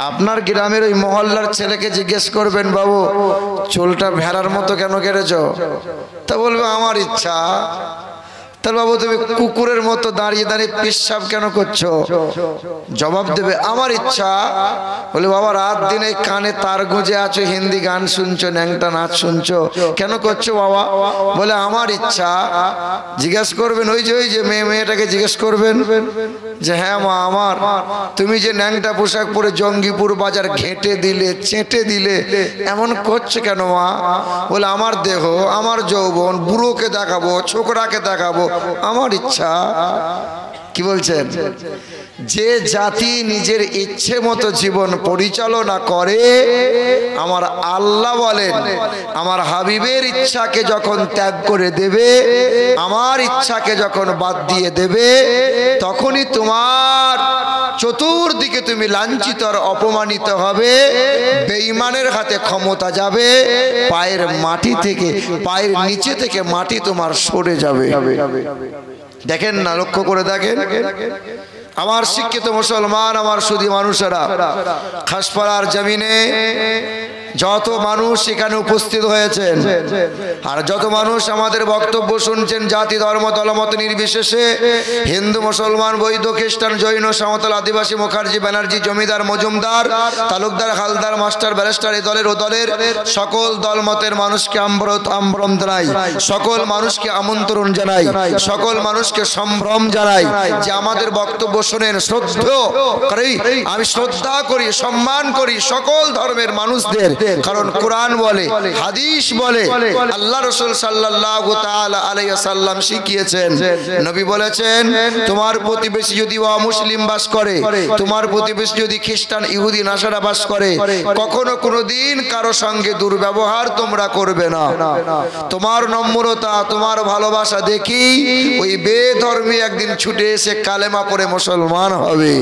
আপনার গ্রামের ওই মহল্লার ছেলেকে জিজ্ঞেস করবেন, বাবু চুলটা ভেড়ার মতো কেন কেটেছ? তা বলবে আমার ইচ্ছা। তাহলে বাবু তুমি কুকুরের মতো দাঁড়িয়ে দাঁড়িয়ে পেশাব কেন করছো? জবাব দেবে আমার ইচ্ছা। বলে বাবা রাত দিন এই কানে তার গুঁজে আছো, হিন্দি গান শুনছো, ন্যাংটা নাচ শুনছো, কেন করছো বাবা? বলে আমার ইচ্ছা। জিজ্ঞেস করবেন ওই যে মেয়েটাকে জিজ্ঞেস করবেন যে হ্যাঁ মা আমার, তুমি যে ন্যাংটা পোশাক পরে জঙ্গিপুর বাজার ঘেঁটে দিলে, চেটে দিলে, এমন করছো কেন মা? বলে আমার দেহ, আমার যৌবন, বুড়োকে দেখাবো, ছোকরাকে দেখাবো, আমার ইচ্ছা। কি বলছেন? যে জাতি নিজের ইচ্ছে মতো জীবন পরিচালনা করে, আমার আল্লাহ বলেন আমার হাবিবের ইচ্ছাকে যখন ত্যাগ করে দেবে, আমার ইচ্ছাকে যখন বাদ দিয়ে দেবে, তখনই তোমার চতুর্দিকে তুমি লাঞ্ছিত আর অপমানিত হবে, বেঈমানের হাতে ক্ষমতা যাবে, পায়ের মাটি থেকে, পায়ের নিচে থেকে মাটি তোমার সরে যাবে। দেখেন না, লক্ষ্য করে দেখেন। আমার শিক্ষিত মুসলমান, আমার সুধী মানুষেরা, খাসপাড়ার জমিনে যত মানুষ এখানে উপস্থিত হয়েছেন আর যত মানুষ আমাদের বক্তব্য শুনছেন, জাতি ধর্ম দলমত নির্বিশেষে, হিন্দু মুসলমান বৈদ্য খ্রিস্টান জৈন সাঁওতাল আদিবাসী মুখার্জি ব্যানার্জি জমিদার মজুমদার তালুকদার হালদার মাস্টার ব্যারিস্টার এই দলের ও দলের সকল দলমতের মানুষকে আমন্ত্রণ জানাই, সকল মানুষকে আমন্ত্রণ জানাই, সকল মানুষকে সম্ভ্রম জানাই যে আমাদের বক্তব্য শোনেন। আমি শ্রদ্ধা করি, সম্মান করি সকল ধর্মের মানুষদের, কারণ কোরআন বলে, হাদিস বলে, আল্লাহ রাসূল সাল্লাল্লাহু তাআলা আলাইহি ওয়াসাল্লাম শিখিয়েছেন, নবী বলেছেন তোমার প্রতিবেশী যদি অমুসলিম বাস করে, তোমার প্রতিবেশী যদি খ্রিস্টান ইহুদি নাসারা বাস করে, কখনো কোনোদিন কারো সঙ্গে দুর্ব্যবহার তোমরা করবে না। তোমার নম্রতা, তোমার ভালোবাসা দেখি ওই বেধর্মী একদিন ছুটে এসে কালেমা পড়ে মুসলমান হবে।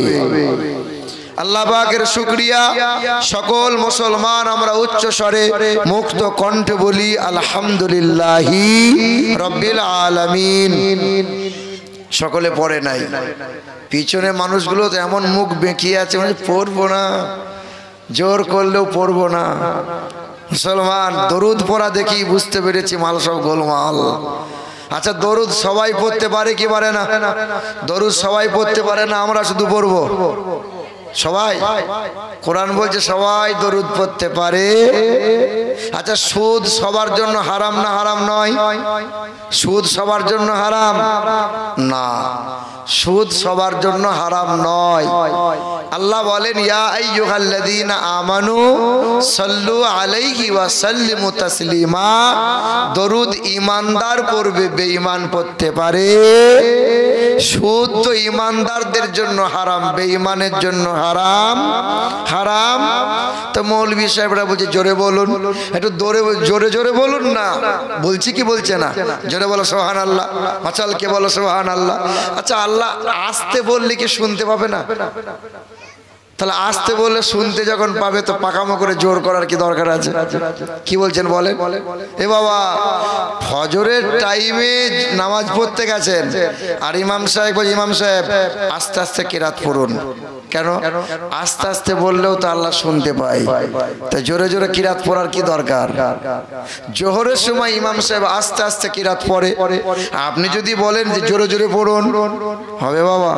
আল্লাহ পাকের শুকরিয়া, সকল মুসলমান আমরা উচ্চ স্বরে মুক্ত কণ্ঠে বলি আলহামদুলিল্লাহি রাব্বিল আলামিন। সকলে পড়ে নাই, পিছনে মানুষগুলো তো এমন মুখ বেঁকিয়ে আছে, মানে পড়বো না, জোর করলেও পড়বো না। মুসলমান দরুদ পড়া দেখি বুঝতে পেরেছি মাল সব গোলমাল। আচ্ছা দরুদ সবাই পড়তে পারে কি পারে না? দরুদ সবাই পড়তে পারে না, আমরা শুধু পড়বো। সবাই, কোরআন বলছে সবাই দরুদ পড়তে পারে। আচ্ছা সুদ সবার জন্য হারাম না হারাম নয়? সুদ সবার জন্য হারাম না, সুদ সবার জন্য হারাম নয়। আল্লাহ বলেন ইয়া আইয়ুহাল্লাযীনা আমানু সাল্লু আলাইহি ওয়া সাল্লিমু তাসলিমা। দরুদ ঈমানদার পড়বে, বেঈমান পড়তে পারে। সুদ তো ঈমানদারদের জন্য হারাম, বেঈমানের জন্য হারাম। হারাম তো মৌলভী সাহেবরা বলছে জোরে বলুন, একটু জোরে জোরে বলুন না। বলছি কি বলছে না? জোরে বলো সুবহানাল্লাহ, মাচালকে বলো সুবহানাল্লাহ। আচ্ছা আল্লাহ আস্তে বললে কি শুনতে পাবে না? তাহলে আস্তে বললে শুনতে যখন পাবে তো পাকামো করে জোর করার কি দরকার আছে? কি বলছেন বলেন? এ বাবা ফজরের টাইমে নামাজ পড়তে গেছেন আর ইমাম সাহেব বলছে ইমাম সাহেব আস্তে আস্তে কিরাত পড়ুন। কেন? আস্তে আস্তে বললেও তো আল্লাহ শুনতে পায়, তো জোরে জোরে কিরাত পড়ার কি দরকার? জোহরের সময় ইমাম সাহেব আস্তে আস্তে কিরাত পড়ে, আপনি যদি বলেন যে জোরে জোরে পড়ুন, হবে বাবা?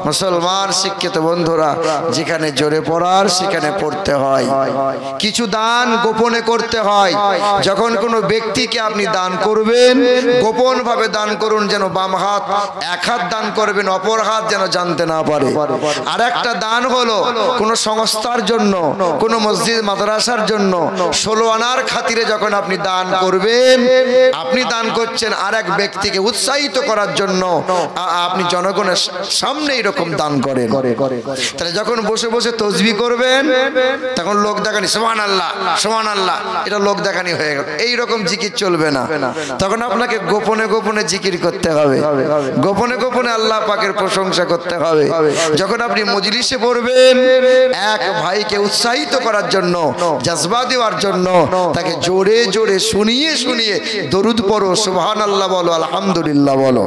মুসলমান শিক্ষিত বন্ধুরা, যেখানে জোরে পড়ার সেখানে পড়তে হয়। কিছু দান গোপনে করতে হয়। যখন কোনো ব্যক্তিকে আপনি দান করবেন, গোপন ভাবে দান করুন, যেন বাম হাত এক হাত দান করবেন, অপর হাত যেন জানতে না পারে। আর একটা দান হলো কোন সংস্থার জন্য, কোন মসজিদ মাদ্রাসার জন্য 16 আনার খাতিরে যখন আপনি দান করবেন, আপনি দান করছেন আর এক ব্যক্তিকে উৎসাহিত করার জন্য, আপনি জনগণের সামনে এরকম দান করেন। তাহলে যখন বসে বসে তসবিহ করবেন তখন লোক দেখানি সুবহানাল্লাহ সুবহানাল্লাহ, এটা লোক দেখানি হয়ে গেল। এইরকম জিকির চলবে না, তখন আপনাকে গোপনে গোপনে জিকির করতে হবে, গোপনে গোপনে আল্লাহ পাকের প্রশংসা করতে হবে। যখন আপনি মজলিস মজলিসে পড়বেন এক ভাইকে উৎসাহিত করার জন্য, জজবা দেওয়ার জন্য, তাকে জোরে জোরে শুনিয়ে শুনিয়ে দরুদ পড়ো, সুবহানাল্লাহ বলো, আলহামদুলিল্লাহ বলো।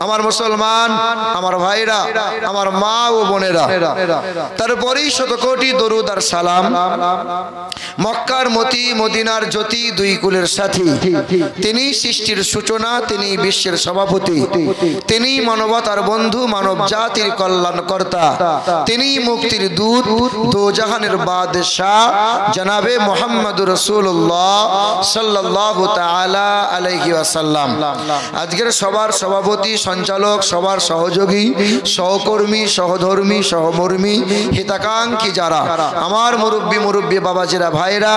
আমার মুসলমান, আমার ভাইরা, আমার মা ও বোনেরা, তারপরেই শতকোটি দরুদ আর সালাম মক্কার মতি, মদিনার জ্যোতি, দুই কুলের সাথী। তিনি সৃষ্টির সূচনা, তিনি বিশ্বের সভাপতি, তিনি মানবতার বন্ধু, মানব জাতির কল্যাণকর্তা, তিনি মুক্তির দূত, দোজাহানের বাদশাহ জনাবে মুহাম্মদুর রাসূলুল্লাহ সাল্লাল্লাহু তাআলা আলাইহি ওয়াসাল্লাম। আজকের সবার সভাপতি, সঞ্চালক, সবার সহযোগী, সহকর্মী, সহধর্মী, সহমর্মী, হিতাকাঙ্ক্ষী যারা আমার মুরব্বী বাবাজিরা, ভাইরা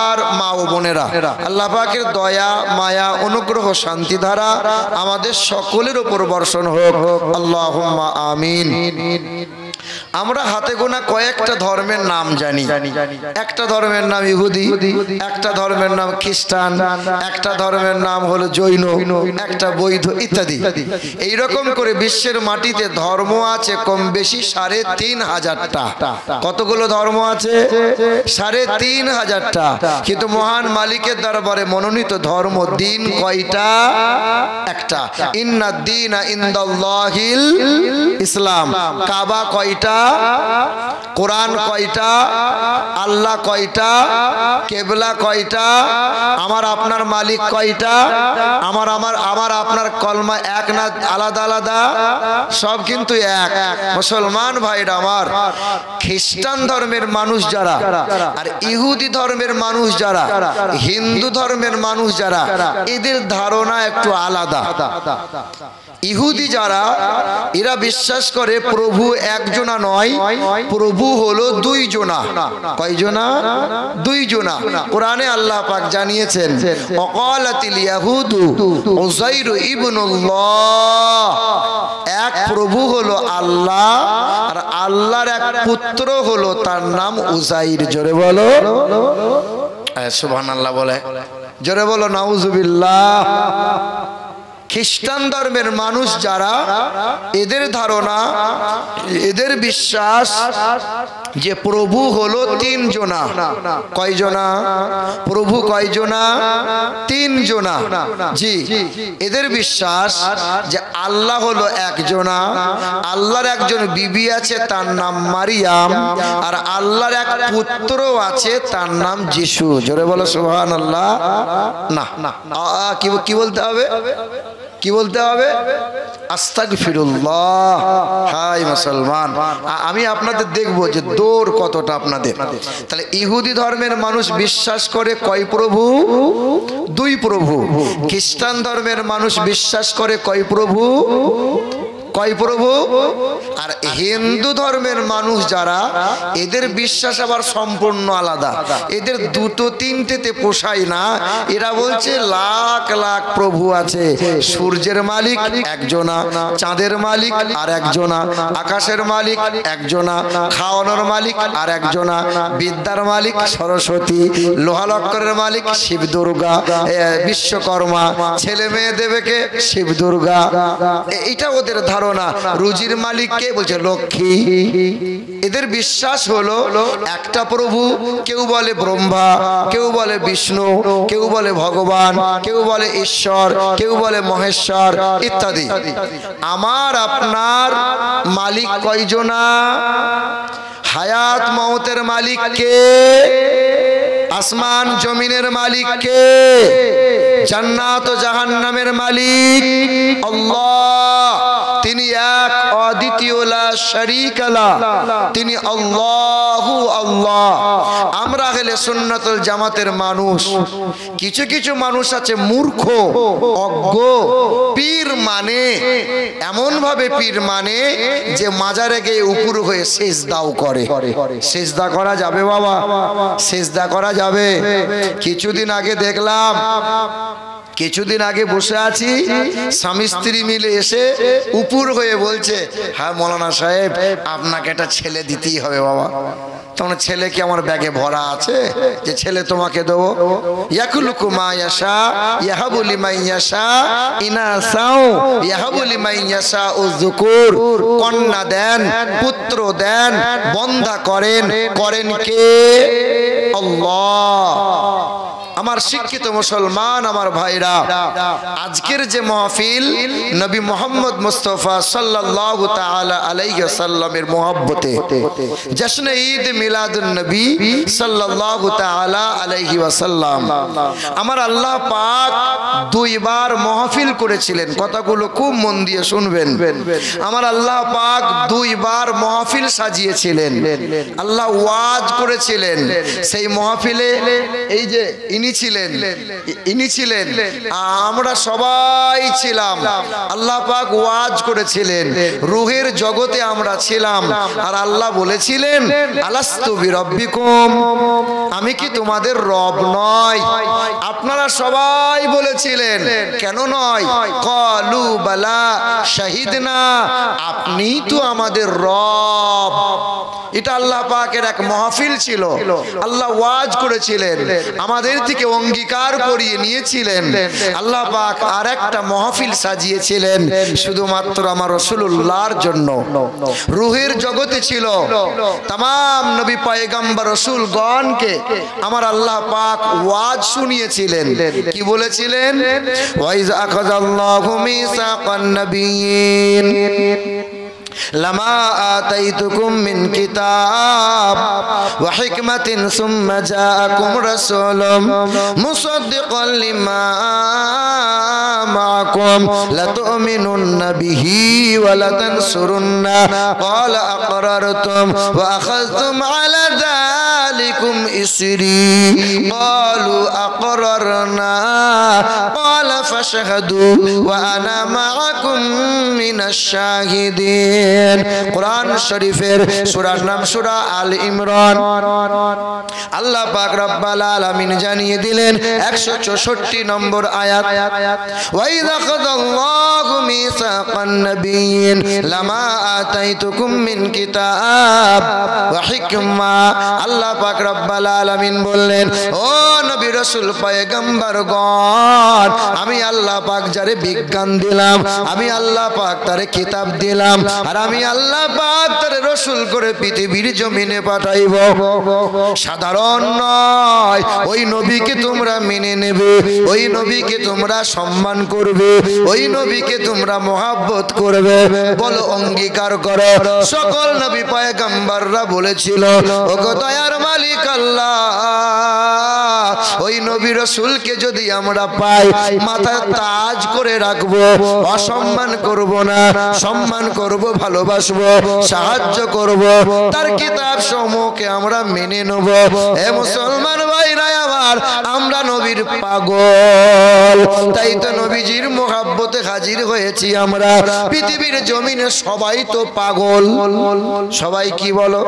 আর মা ও বোনেরা, আল্লাহ পাকের দয়া, মায়া, অনুগ্রহ, শান্তি ধারা আমাদের সকলের উপর বর্ষণ হোক, আল্লাহুম্মা আমিন। আমরা হাতে গোনা কয়েকটা ধর্মের নাম জানি। একটা ধর্মের নাম ইহুদি, একটা ধর্মের নাম খ্রিস্টান, একটা ধর্মের নাম হলো জৈন, একটা বৌদ্ধ ইত্যাদি। এইরকম করে বিশ্বের মাটিতে ধর্ম আছে কম বেশি ৩৫০০টা। কতগুলো ধর্ম আছে? ৩৫০০টা। কিন্তু মহান মালিকের দরবারে মনোনীত ধর্ম দিন কয়টা? একটা। ইন্নাদ দীনা ইনদাল্লাহিল ইসলাম। কাবা কয়টা? কোরআন কয়টা? আল্লাহ কয়টা? কেবলা কয়টা? আমার আপনার মালিক কয়টা? আমার আপনার কলমা এক না আলাদা আলাদা? সব কিন্তু এক। মুসলমান ভাইরা আমার, খ্রিস্টান ধর্মের মানুষ যারা আর ইহুদি ধর্মের মানুষ যারা, হিন্দু ধর্মের মানুষ যারা, এদের ধারণা একটু আলাদা। ইহুদি যারা, এরা বিশ্বাস করে প্রভু একজনা নয়, প্রভু হলো দুইজনা। কয়জনা? দুইজনা। কোরআনে আল্লাহ পাক জানিয়েছেন, ওয়াকালাতিল ইয়াহুদু উযাইরু ইবনুল্লাহ। এক প্রভু হলো আল্লাহ, আর আল্লাহর এক পুত্র হলো, তার নাম উযাইর। জোরে বলো সুবহানাল্লাহ, বলে জোরে বলো নাউজুবিল্লাহ। খ্রিস্টান ধর্মের মানুষ যারা, এদের ধারণা, এদের বিশ্বাস যে প্রভু হলো তিনজনা। কয়জনা? প্রভু কয়জনা? তিনজনা। জি, এদের বিশ্বাস যে আল্লাহ হলো একজনা, আল্লাহর একজন বিবি আছে, তার নাম মারিয়াম, আর আল্লাহর এক পুত্র আছে, তার নাম যিশু। জোরে বলো সুবহানাল্লাহ। না, কি বলতে হবে? কি বলতে হবে? আস্তাগফিরুল্লাহ। হাই মুসলমান, আমি আপনাদের দেখবো যে দৌড় কতটা আপনাদের। তাহলে ইহুদি ধর্মের মানুষ বিশ্বাস করে কয় প্রভু? দুই প্রভু। খ্রিস্টান ধর্মের মানুষ বিশ্বাস করে কয় প্রভু? কয় প্রভু? আর হিন্দু ধর্মের মানুষ যারা, এদের বিশ্বাস আবার সম্পূর্ণ আলাদা। এদের দুটো তিনটেতে পোষায় না। এরা বলছে লাখ লাখ প্রভু আছে। সূর্যের মালিক একজনা, চাঁদের মালিক আর একজনা, আকাশের মালিক একজনা, খাওয়ানোর মালিক আর একজনা, বিদ্যার মালিক সরস্বতী, লোহা লক্করের মালিক শিব দুর্গা, বিশ্বকর্মা, ছেলে মেয়ে দেবে কে? শিব দুর্গা। এটা ওদের ধারণা। রুজির মালিককে বলছে লক্ষ্মী। এদের বিশ্বাস হলো একটা প্রভু। কেউ বলে ব্রহ্মা, কেউ বলে বিষ্ণু, কেউ বলে ভগবান, কেউ বলে ঈশ্বর, কেউ বলে মহেশ্বর ইত্যাদি। আমার আপনার মালিক কয়জনা? হায়াত মওতের মালিক কে? আসমান জমিনের মালিক কে? জান্নাত ও জাহান্নামের মালিক আল্লাহ। তিনি এক, অদ্বিতীয়, লা শারীকা লাহ। তিনি আল্লাহু আল্লাহ। আমরা হলে সুন্নাতুল জামাতের মানুষ। কিছু কিছু মানুষ আছে মূর্খ, অজ্ঞ। পীর মানে এমন ভাবে পীর মানে যে মাজারে গিয়ে উপর হয়ে সিজদাও করে। সিজদা করা যাবে বাবা? সিজদা করা যাবে? কিছুদিন আগে দেখলাম কিছুদিন আগে বসে আছি, স্বামী স্ত্রী মিলে এসে উপর হয়ে বলছে, হ্যাঁ মৌলানা সাহেব আপনাকে একটা ছেলে দিতেই হবে বাবা। তখন ছেলে কি আমার ব্যাগে ভরা আছে যে ছেলে তোমাকে দেবো? ইয়াকুলুকু মা ইয়াশা ইয়াহাবু লিমান ইয়াশা ইনাসাও ইয়াহাবু লিমান ইয়াশা যুকুর। কন্যা দেন, পুত্র দেন, বন্ধা করেন, করেন কে? আল্লাহ। আমার শিক্ষিত মুসলমান আমার ভাইরা, আজকের যে মাহফিল নবী মুহাম্মদ মুস্তাফা সাল্লাল্লাহু তাআলা আলাইহি ওয়াসাল্লামের মহব্বতে জশ্নে ঈদ মিলাদুন নবী সাল্লাল্লাহু তাআলা আলাইহি ওয়াসাল্লাম, আমার আল্লাহ পাক দুইবার মাহফিল করেছিলেন। কথাগুলো খুব মন দিয়ে শুনবেন। আমার আল্লাহ পাক দুইবার মাহফিল সাজিয়েছিলেন, আল্লাহ ওয়াজ করেছিলেন। সেই মাহফিলে এই যে ইনি ছিলেন, আমরা সবাই ছিলাম। আল্লাহ পাক ওয়াজ করেছিলেন, রূহের জগতে আমরা ছিলাম। আর আল্লাহ বলেছিলেন, আলাস্তু বিরব্বিকুম, আমি কি তোমাদের রব নয়? আপনারা সবাই বলেছিলেন, কেন নয়? ক্বালু বালা শাহিদনা, আপনি তো আমাদের রব। এটা আল্লাহ পাকের এক মাহফিল ছিল। আল্লাহ ওয়াজ করেছিলেন, আমাদের থেকে অঙ্গীকার করিয়ে নিয়েছিলেন। আল্লাহ পাক আর একটা মাহফিল সাজিয়েছিলেন শুধুমাত্র আমার রাসূলুল্লাহর জন্য। রূহের জগতে ছিল तमाम নবী পয়গম্বর রাসূলগণকে আমার আল্লাহ পাক ওয়াজ শুনিয়েছিলেন। কি বলেছিলেন? ওয়াইজ আখাযাল্লাহু মিসাকান নাবিয়্যিন لما آتيتكم من كتاب وحكمة ثم جاءكم رسول مصدقا لما معكم لتؤمنن به ولتنصرنه قال أقررتم وأخذتم على ذلكم إصري قالوا أقررنا قال فاشهدوا وأنا معكم من الشاهدين। কুরআন শরীফের সূরার নাম সূরা আল ইমরান। আল্লাহ পাক রব্বুল আলামিন জানিয়ে দিলেন 164 নম্বর আয়াত, ওয়া ইযা খাযাল্লাহু মিসাকান নাবিয়্যিন লামা আতাইতুকুম মিন কিতাব ওয়া হিকমা। আল্লাহ পাক রব্বুল আলামিন বললেন, ও নবী রাসূল পয়গম্বরগণ, আমি আল্লাহ পাক যারে বিজ্ঞান দিলাম, আমি আল্লাহ পাক তারে কিতাব দিলাম, আর আমি আল্লাহ পাক তারে রাসূল করে পৃথিবীর জমিনে পাঠাইব। সাধারণ নয়, ওই নবীকে তোমরা মেনে নেবে, ওই নবীকে তোমরা সম্মান করবে, ওই নবীকে তোমরা মহব্বত করবে। বলো অঙ্গীকার করো। সকল নবী পয়গম্বররা বলেছিল, ওগো দয়ার মালিক আল্লাহ, ওই নবী রাসূলকে যদি আমরা পাই মাথায় তাজ করে রাখবো, অসম্মান করব না, সম্মান করব, ভালোবাসবো, সাহায্য করব, তার কিতাব সমূহকে আমরা মেনে নেব। হে মুসলমান ভাইরা আমার, আমরা নবীর পাগল, তাই তো নবীজির মহব্বতে হাজির হয়েছি আমরা। পৃথিবীর জমিনে সবাই তো পাগল। সবাই কি বলো?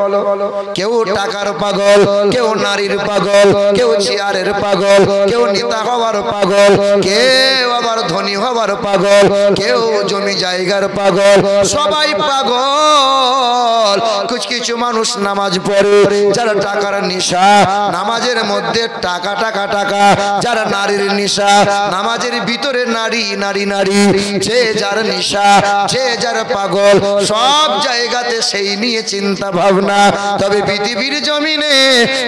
কেউ টাকার পাগল, কেউ নারীর পাগল, কেউ চেয়ারের পাগল, কেউ নেতা হওয়ার পাগল, কেউ আবার ধনী হওয়ার পাগল, কেউ জমি জায়গার পাগল, সবাই পাগল। কিছু মানুষ নামাজ পড়ে যারা টাকার নেশা, নামাজের মধ্যে টাকা টাকা টাকা, যারা নারীর নেশা, নামাজের ভিতরে নারী নারী নারী, যে যার নেশা, যে যার পাগল, সব জায়গাতে সেই নিয়ে চিন্তা ভাবনা। তবে পৃথিবীর জমিনে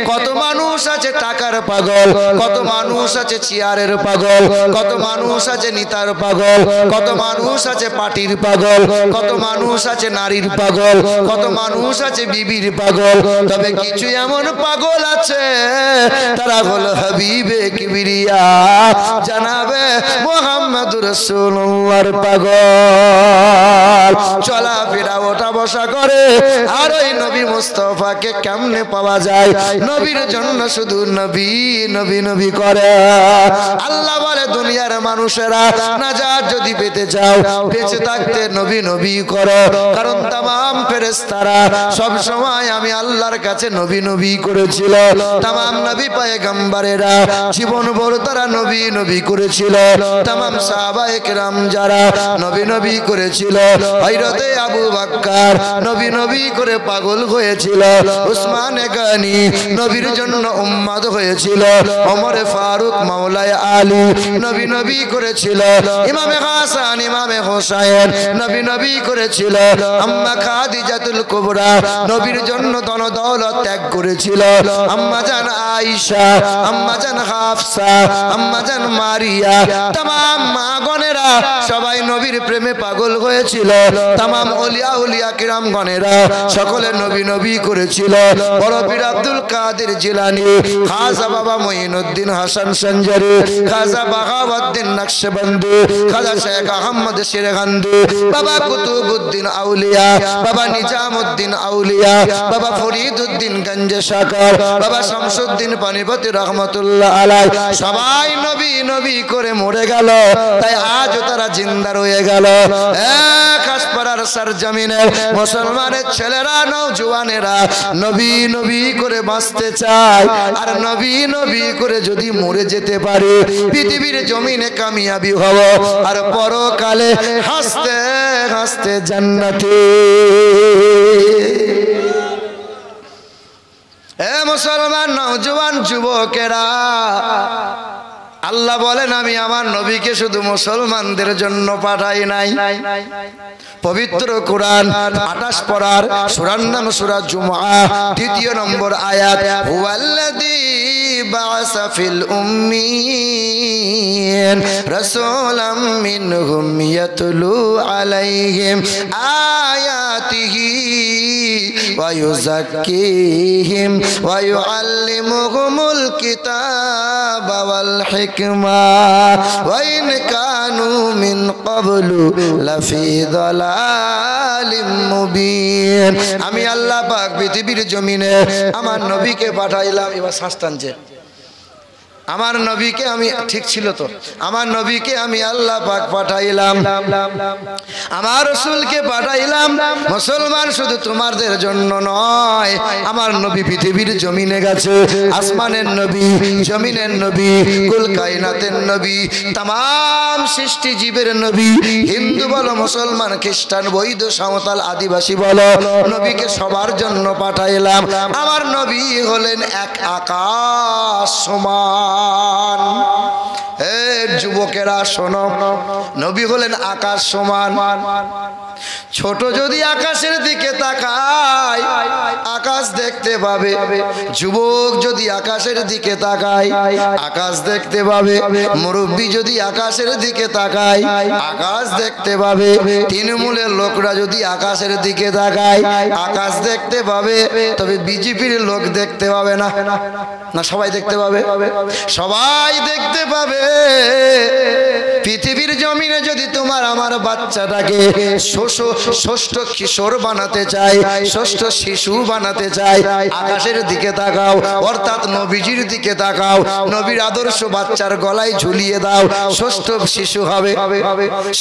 কত মানুষ আছে টাকার পাগল, কত মানুষ আছে চেয়ারের পাগল, কত মানুষ আছে নেতার পাগল, কত মানুষ আছে পার্টির পাগল, কত মানুষ আছে নারীর পাগল, কত মানুষ আছে বিবির পাগল। তবে কিছু এমন পাগল আছে, তারা হলো হাবিবে কিবরিয়া জানাবে মুহাম্মদুর রাসূলুল্লাহর পাগল। চলাফেরা ওঠা বসা করে, আর ওই নবী মুস্তাফাকে কেমনে পাওয়া যায়? নবীর জন্য শুধু নবী নবী নবী করে। আল্লাহ বলে, দুনিয়ার মানুষেরা নাজাত যদি পেতে চাও, বেঁচে থাকতে নবী নবী করো, কারণ তামাম ফেরেশতারা সব সময় আমি আল্লাহর কাছে নবী নবী করেছিল। তামাম নবী পয়গম্বরেরা জীবন ভর তারা নবী নবী করেছিল। तमाम সাহাবায়ে কেরাম যারা নবী নবী করেছিল, হযরতে আবু বকর নবী নবী করে পাগল হয়েছিল, উসমান গনি নবীর জন্য উম্মত হয়েছিল, ওমর ফারুক মাওলায়ে আলী নবী নবী করেছিল, ইমামে হাসান ইমামে হোসেন নবী নবী করেছিল, আম্মা খাদিজাতুল কুবরা নবীর জন্য ধন দৌলত ত্যাগ করেছিল, আম্মা জান আয়েশা, আম্মা জান হাফসা, আম্মা জান মারিয়া, तमाम মা গণেরা সবাই নবীর প্রেমে পাগল হয়েছিল। तमाम ওলিয়া উলিয়া কিরাম গণেরা সকলে নবী নবী করেছিল। বড় পীর আব্দুল কাদের জিলানী, খাজা বাবা মুঈনুদ্দিন হাসান সঞ্জারি, খাজা বাগাওয়াদ্দিন নকশবন্দি, খাজা শেখ আহমদ শিরগান্দি, বাবা কুতুবউদ্দিন আউলিয়া, বাবা নিজামউদ্দিন আউলিয়া, বাবা ফরিদউদ্দিন গঞ্জে শাকর, বাবা শামসুদ্দিন পানিপতি রহমাতুল্লাহ আলাইহি সবাই নবী নবী করে মরে গেল। তাই আজও তারা জিন্দা রয়ে গেল। খাসপাড়ার সরজমিনের মুসলমানের ছেলেরা নওজওয়ানেরা নবী নবী করে বাঁচতে চায়, আর নবী নবী করে যদি মরে যেতে পারে পৃথিবীর জমিনে কামিয়াবি হব, আর পরকালে হাসতে হাসতে জান্নাতে। মুসলমান নওজওয়ান যুবকেরা, আল্লাহ বলেন আমি আমার নবীকে শুধু মুসলমানদের জন্য পাঠাই নাই। পবিত্র কোরআন 28 পারার সূরার নাম সূরা জুমআ 2 নম্বর আয়াত, হুয়াল্লাযী বা'আসা ফিল উম্মিয়িন রাসূলাম মিনহুম ইয়াতলু আলাইহিম আয়াতিহি ওয়া ইউযাক্কিহিম ওয়া ইউআল্লিমুহুমুল কিতাবা ওয়াল হিকমা ওয়া ইন কানু মিন ক্বাবলু লাফি যালালিম মুবিন। আমি আল্লাহ পাক পৃথিবীর জমিনে আমার নবীকে পাঠাইলাম। এবার শাস্তানছে আমার নবীকে আমি, ঠিক ছিল তো, আমার নবীকে আমি আল্লাহ পাক পাঠাইলাম, আমার রাসূলকে পাঠাইলাম। মুসলমান শুধু তোমাদের জন্য নয়, আমার নবী পৃথিবীর জমিনে গেছে, আসমানের নবী, জমিনের নবী, কুল কায়নাতের নবী, तमाम সৃষ্টি জীবের নবী। হিন্দু বলো, মুসলমান, খ্রিস্টান, বৈধ, সাঁওতাল, আদিবাসী বলো, নবীকে সবার জন্য পাঠাইলাম। আমার নবী হলেন এক আকাশ সমান। হে যুবকেরা শোনো, নবী হলেন আকাশ সমান। ছোট যদি আকাশের দিকে তাকায় আকাশ দেখতে পাবে, যুবক যদি আকাশের দিকে তাকায় আকাশ দেখতে পাবে, মুরব্বী যদি আকাশের দিকে তাকায় আকাশ দেখতে পাবে, তৃণমূলের লোকরা যদি আকাশের দিকে তাকায় আকাশ দেখতে পাবে। তবে বিজেপির লোক দেখতে পাবে না। না, সবাই দেখতে পাবে, সবাই দেখতে পাবে। পৃথিবীর জমিনে যদি তোমার আমার বাচ্চাটাকে ষষ্ঠ কিশোর বানাতে চাই, ষষ্ঠ শিশু বানাতে চাই, আকাশের দিকে তাকাও, অর্থাৎ নবীজির দিকে তাকাও, নবীর আদর্শ বাচ্চার গলায় ঝুলিয়ে দাও, ষষ্ঠ শিশু হবে।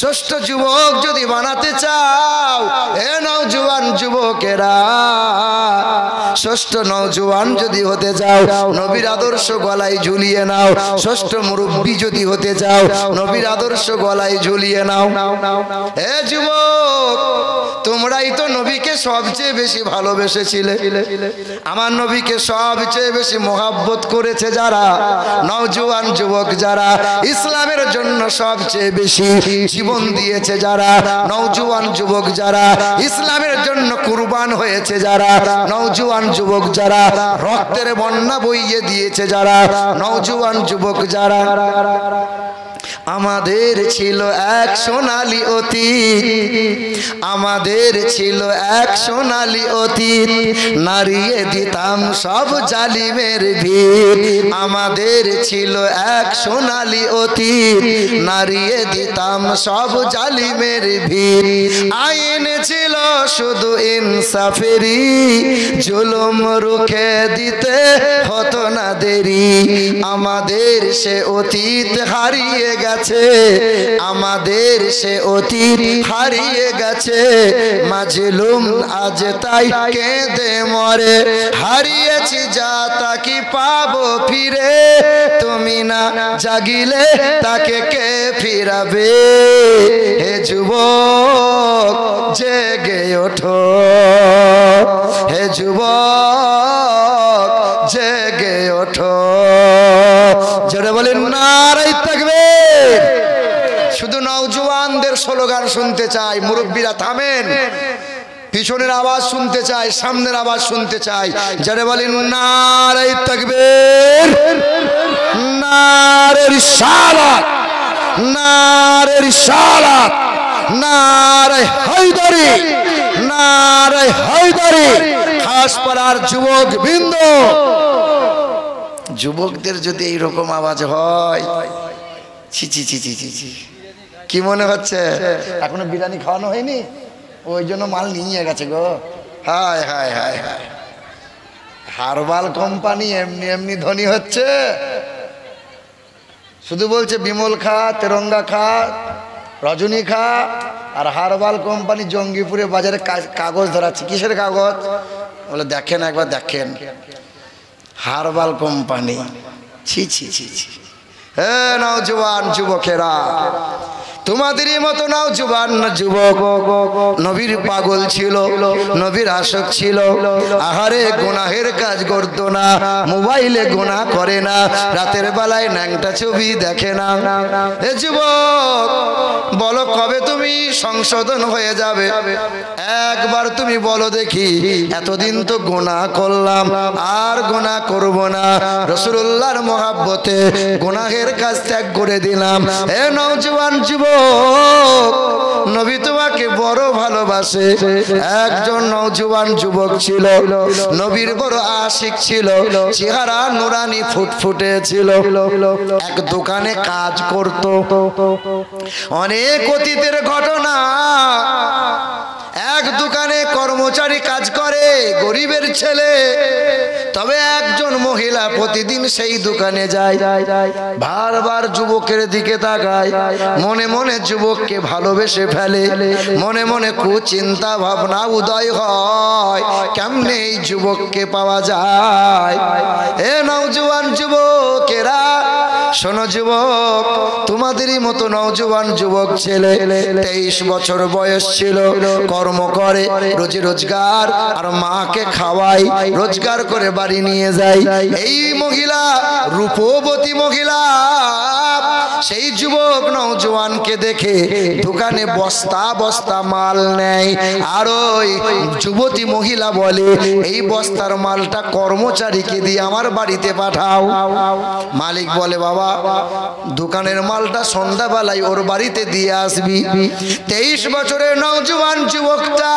ষষ্ঠ যুবক যদি বানাতে চাও, হে নওজওয়ান যুবকেরা, ষষ্ঠ নওজওয়ান যদি হতে চাও নবীর আদর্শ গলায় ঝুলিয়ে নাও। ষষ্ঠ মুরব্বী যদি হতে চাও নবীর আদর্শ গলায় ঝুলিয়ে নাও। হে যুবক, তোমরাই তো নবীকে সবচেয়ে বেশি ভালোবেসেছিলে। আমার নবীকে সবচেয়ে বেশি মোহাব্বত করেছে যারা, নওজওয়ান যুবক যারা, ইসলামের জন্য সবচেয়ে বেশি জীবন দিয়েছে যারা, নওজওয়ান যুবক যারা, ইসলামের জন্য কুরবান হয়েছে যারা, নওজওয়ান যুবক যারা, রক্তের বন্যা বইয়ে দিয়েছে যারা, নওজওয়ান যুবক যারা। আমাদের ছিল এক সোনালী অতীত, আমাদের ছিল এক সোনালী অতীত, নাড়িয়ে দিতাম সব জালিমের ভিড়। আমাদের ছিল এক সোনালী অতীত, নাড়িয়ে দিতাম সব জালিমের ভিড়। আইন ছিল শুধু ইনসাফেরই, জুলুম রুখে দিতে হতো না দেরি। আমাদের সে অতীত হারিয়ে গেল, গেছে, আমাদের সে অতীত হারিয়ে গেছে। মাজলুম আজ তাই কেঁদে মরে, হারিয়েছি যা তা কি পাবো ফিরে, তুমি না জাগিলে তাকে কে ফিরাবে। হে যুবক জেগে ওঠো, হে যুবক জেগে ওঠো। জোরে বলেন নারে তাকবীর। শুধু নওজোয়ানদের স্লোগান শুনতে চাই, মুরব্বীরা থামেন। পিছনের আওয়াজ শুনতে চাই, সামনের আওয়াজ শুনতে চাই। জোরে বলেন নারে তাকবীর, নারে রিসালাত, নারে রিসালাত, নারে হায়দারি, নারে হায়দারি। খাসপাড়ার যুবক বৃন্দ, যুবকদের যদি এইরকম আওয়াজ হয়, ছি ছি ছি ছি ছি ছি, কি মনে হচ্ছে এখনো বিরিয়ানি খাওয়ানো হয়নি, ওই জন্য মাল নিয়ে গেছে গো। হায় হায় হায় হায়, হারবাল কোম্পানি এমনি এমনি ধনী হচ্ছে। শুধু বলছে বিমল খা, তেরঙ্গা খা, রজনী খা, আর হারবাল কোম্পানি জঙ্গিপুরে বাজারে কাগজ ধরাচ্ছে। কিসের কাগজ? বলে দেখেন, একবার দেখেন, হারবাল কোম্পানি। ছি ছি ছি ছি। হে নওজোয়ান যুবকেরা, তোমাদেরই মতো নওজোয়ান যুবক নবীর পাগল ছিল, নবীর আশক ছিল। আহারে গুনাহের কাজ করতো না, মোবাইলে গুনাহ করে না, রাতের বেলায় ন্যাংটা ছবি দেখে না। হে যুবক, বলো কবে তুমি সংশোধন হয়ে যাবে? একবার তুমি বলো দেখি, এতদিন তো গুনাহ করলাম, আর গুনাহ করব না, রাসূলুল্লাহর মহব্বতে গুনাহের কাজ ত্যাগ করে দিলাম। হে নওজোয়ান যুবক, নবী তোমাকে বড় ভালোবাসে। একজন নওজোয়ান যুবক ছিল, নবীর বড় আশিক ছিল, চেহারা নুরানি ফুটফুটে ছিল। এক দোকানে কাজ করত। অনেক অতীতের ঘটনা। এক দোকানে কর্মচারী কাজ করে, গরিবের ছেলে। তবে একজন মহিলা প্রতিদিন সেই দোকানে যায়, বারবার যুবকের দিকে তাকায়, মনে মনে যুবককে ভালোবেসে ফেলে। মনে মনে কুচিন্তা ভাবনা উদয় হয়, কেমনে এই যুবককে পাওয়া যায়। এ নওজোয়ান যুবকেরা শোনো যুবক, তোমাদেরই মতো নওজোয়ান যুবক ছেলে, 23 বছর বয়স ছিল, কর্ম করে, রোজি রোজগার, আর মাকে খাওয়াই, রোজগার করে বাড়ি নিয়ে যায়। এই মহিলা রূপবতী মহিলা। সেই যুবক নওজোয়ানকে দেখে দোকানে বস্তা বস্তা মাল নেয়, আর ওই যুবতী মহিলা বলে, এই বস্তার মালটা কর্মচারীকে দিয়ে আমার বাড়িতে পাঠাও। মালিক বলে, বাবা দোকানের মালটা সন্ধ্যাবেলায় ওর বাড়িতে দিয়ে আসবি। 23 বছরের নওজোয়ান যুবকটা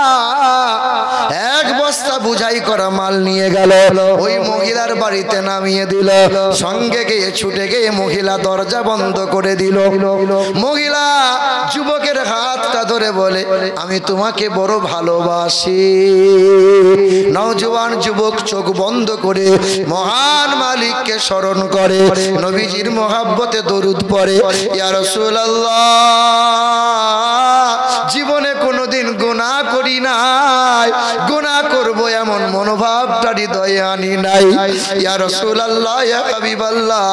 এক বস্তা বুঝাই করা মাল নিয়ে গেল, ওই মহিলার বাড়িতে নামিয়ে দিল। সঙ্গে গিয়ে ছুটে গিয়ে মহিলা দরজা বন্ধ করে দিল। মহিলা যুবকের হাতটা ধরে বলে, আমি তোমাকে বড় ভালোবাসি। নওজোয়ান যুবক চোখ বন্ধ করে মহান মালিককে স্মরণ করে, নবীজির মহব্বতে দরুদ পড়ে, ইয়া রাসূলুল্লাহ, জীবনে কোনোদিন গুনাহ করি নাই, গুনাহ করব এমন মনোভাবটা হৃদয়ে আনি নাই। ইয়া রাসূলুল্লাহ, ইয়া হাবিবাল্লাহ,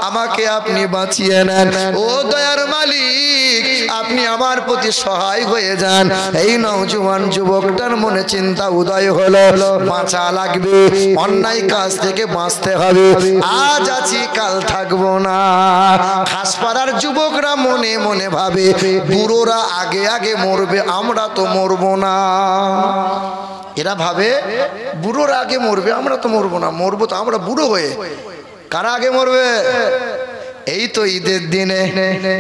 আমাকে আপনি বাঁচিয়ে নেন। ও দয়ার মালিক, আপনি আমার প্রতি সহায় হয়ে যান। এই নওজোয়ান যুবকটার মনে চিন্তা উদয় হলো, বাঁচা লাগবে, অন্যায় কাজ থেকে বাঁচতে হবে। আজ আছি কাল থাকবো না। খাসপাড়ার যুবকরা মনে মনে ভাবে, বুড়োরা আগে আগে মরবে, আমরা তো মরবো না। এরা ভাবে বুড়োরা আগে মরবে, আমরা তো মরবো না, মরবো তো আমরা বুড়ো হয়ে। কারা আগে মরবে? এই তো ঈদের দিনে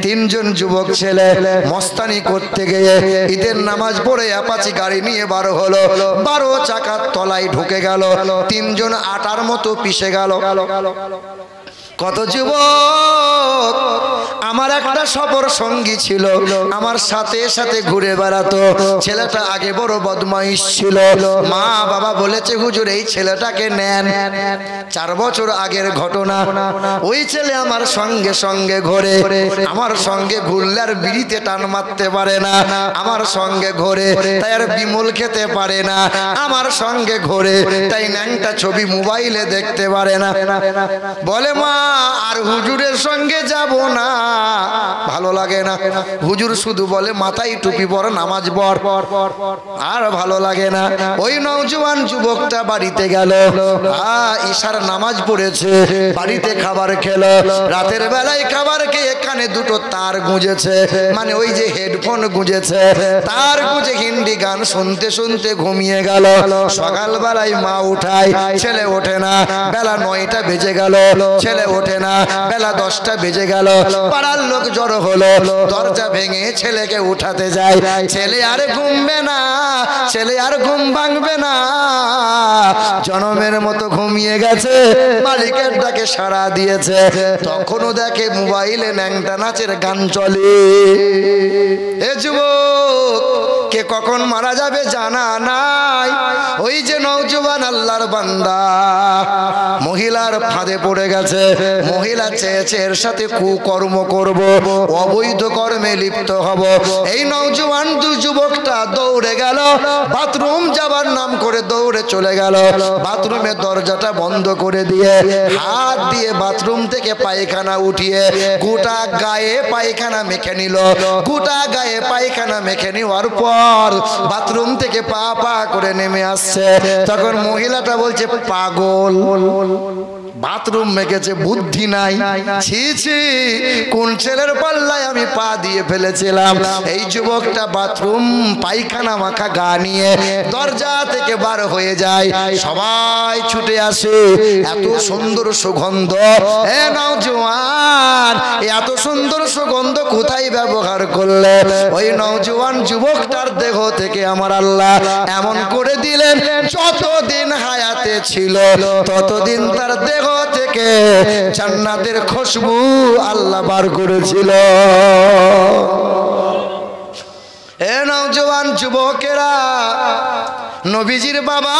3 জন যুবক ছেলে মস্তানি করতে গিয়ে ঈদের নামাজ পড়ে অ্যাপাচি গাড়ি নিয়ে বার হলো, 12 চাকার তলায় ঢুকে গেল, 3 জন আটার মতো পিষে গেল। কত যুবক আমার একটা সফর সঙ্গী ছিল, আমার সাথে সাথে ঘুরে বেড়াতো। ছেলেটা আগে বড় বদমাইশ ছিল। মা বাবা বলেছে হুজুর এই ছেলেটাকে নেন। 4 বছর আগের ঘটনা। ওই ছেলে আমার সঙ্গে সঙ্গে ঘোরে, আমার সঙ্গে ঘুরলে আর বিড়িতে টান মারতে পারে না, আমার সঙ্গে ঘোরে তাই আর বিমল খেতে পারে না, আমার সঙ্গে ঘোরে তাই ন্যাংটা ছবি মোবাইলে দেখতে পারে না। বলে মা আর হুজুরের সঙ্গে যাব না, ভালো লাগে না। হুজুর শুধু বলে মাথায় টুপি পর, নামাজ পড়, আর ভালো লাগে না। ওই নওজোয়ান যুবকটা বাড়িতে গেল, ঈশার নামাজ পড়েছে, বাড়িতে খাবার খেলো। রাতের বেলায় খাবার খেয়ে কানে দুটো তার গুঁজেছে, মানে ওই যে হেডফোন গুঁজেছে, তার গুঁজে হিন্দি গান শুনতে শুনতে ঘুমিয়ে গেল। সকাল বেলায় মা উঠায়, ছেলে ওঠে না। বেলা 9টা বেজে গেল, ছেলে ওঠে না। বেলা 10টা বেজে গেল, পাড়ার লোক জড়ো হলো, দরজা ভেঙে ছেলেকে উঠাতে যায়। ছেলে আর ঘুমবে না, ছেলে আর ঘুম ভাঙবে না, জনমের মতো ঘুমিয়ে গেছে। মালিকের ডাকে সাড়া দিয়েছে, তখনও দেখে মোবাইলে ন্যাংটা নাচের গান চলে। এ যুবক, কে কখন মারা যাবে জানা নাই। ওই যে নওজোয়ান আল্লাহর বান্দা মহিলার ফাঁদে পড়ে গেছে। মহিলা চেয়েছে এর সাথে কুকর্ম করব, অবৈধ কর্মে লিপ্ত হব। এই নওজোয়ান যুবকটা দৌড়ে গেল, বাথরুম যাবার নাম করে দৌড়ে চলে গেল। বাথরুমের দরজাটা বন্ধ করে দিয়ে হাত দিয়ে বাথরুম থেকে পায়খানা উঠিয়ে গোটা গায়ে পায়খানা মেখে নিল। গোটা গায়ে পায়খানা মেখে নেওয়ার পর বাথরুম থেকে পা পা করে নেমে আসছে। তখন মহিলাটা বলছে পাগল, বাথরুম মেখেছে, বুদ্ধি নাই। ছি ছি, কোন ছেলের পাল্লায় আমি পা দিয়ে ফেলেছিলাম। এই যুবকটা বাথরুম পায়খানা মাখা গা নিয়ে দরজা থেকে বার হয়ে যায়। সবাই ছুটে আসে, এত সুন্দর সুগন্ধ। এ নওজোয়ান, এত সুন্দর সুগন্ধ কোথায় ব্যবহার করলে? ওই নওজোয়ান যুবকটার দেহ থেকে আমার আল্লাহ এমন করে দিলেন, যতদিন হায়াতে ছিল ততদিন তার দেহ থেকে জান্নাতের খুশবু আল্লাহ বার করেছিল। এ নওজোয়ান যুবকেরা, নবীজির বাবা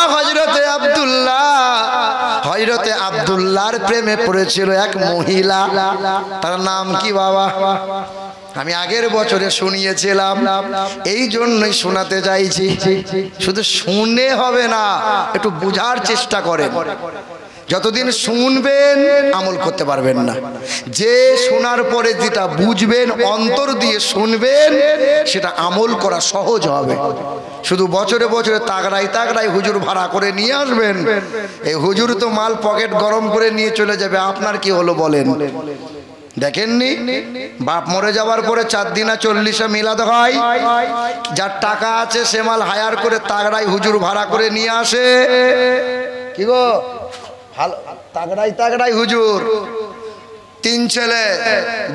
হযরতে আব্দুল্লাহর প্রেমে পড়েছিল এক মহিলা। তার নাম কি বাবা? আমি আগের বছরে শুনিয়েছিলাম, এই জন্যই শোনাতে চাইছি। শুধু শুনে হবে না, একটু বোঝার চেষ্টা করেন। যতদিন শুনবেন আমল করতে পারবেন না। যে শোনার পরে যেটা বুঝবেন, অন্তর দিয়ে শুনবেন, সেটা আমল করা সহজ হবে। শুধু বছরে বছরে তাগড়াই হুজুর ভাড়া করে নিয়ে আসবেন, এই হুজুর তো মাল পকেট গরম করে নিয়ে চলে যাবে। আপনার কি হলো বলেন? দেখেননি, বাপ মরে যাওয়ার পরে 4 দিনা 40 মিলাদ হয়। যার টাকা আছে সে মাল হায়ার করে তাগড়াই হুজুর ভাড়া করে নিয়ে আসে। কি গো, তাগড়াই হুজুর। 3 ছেলে,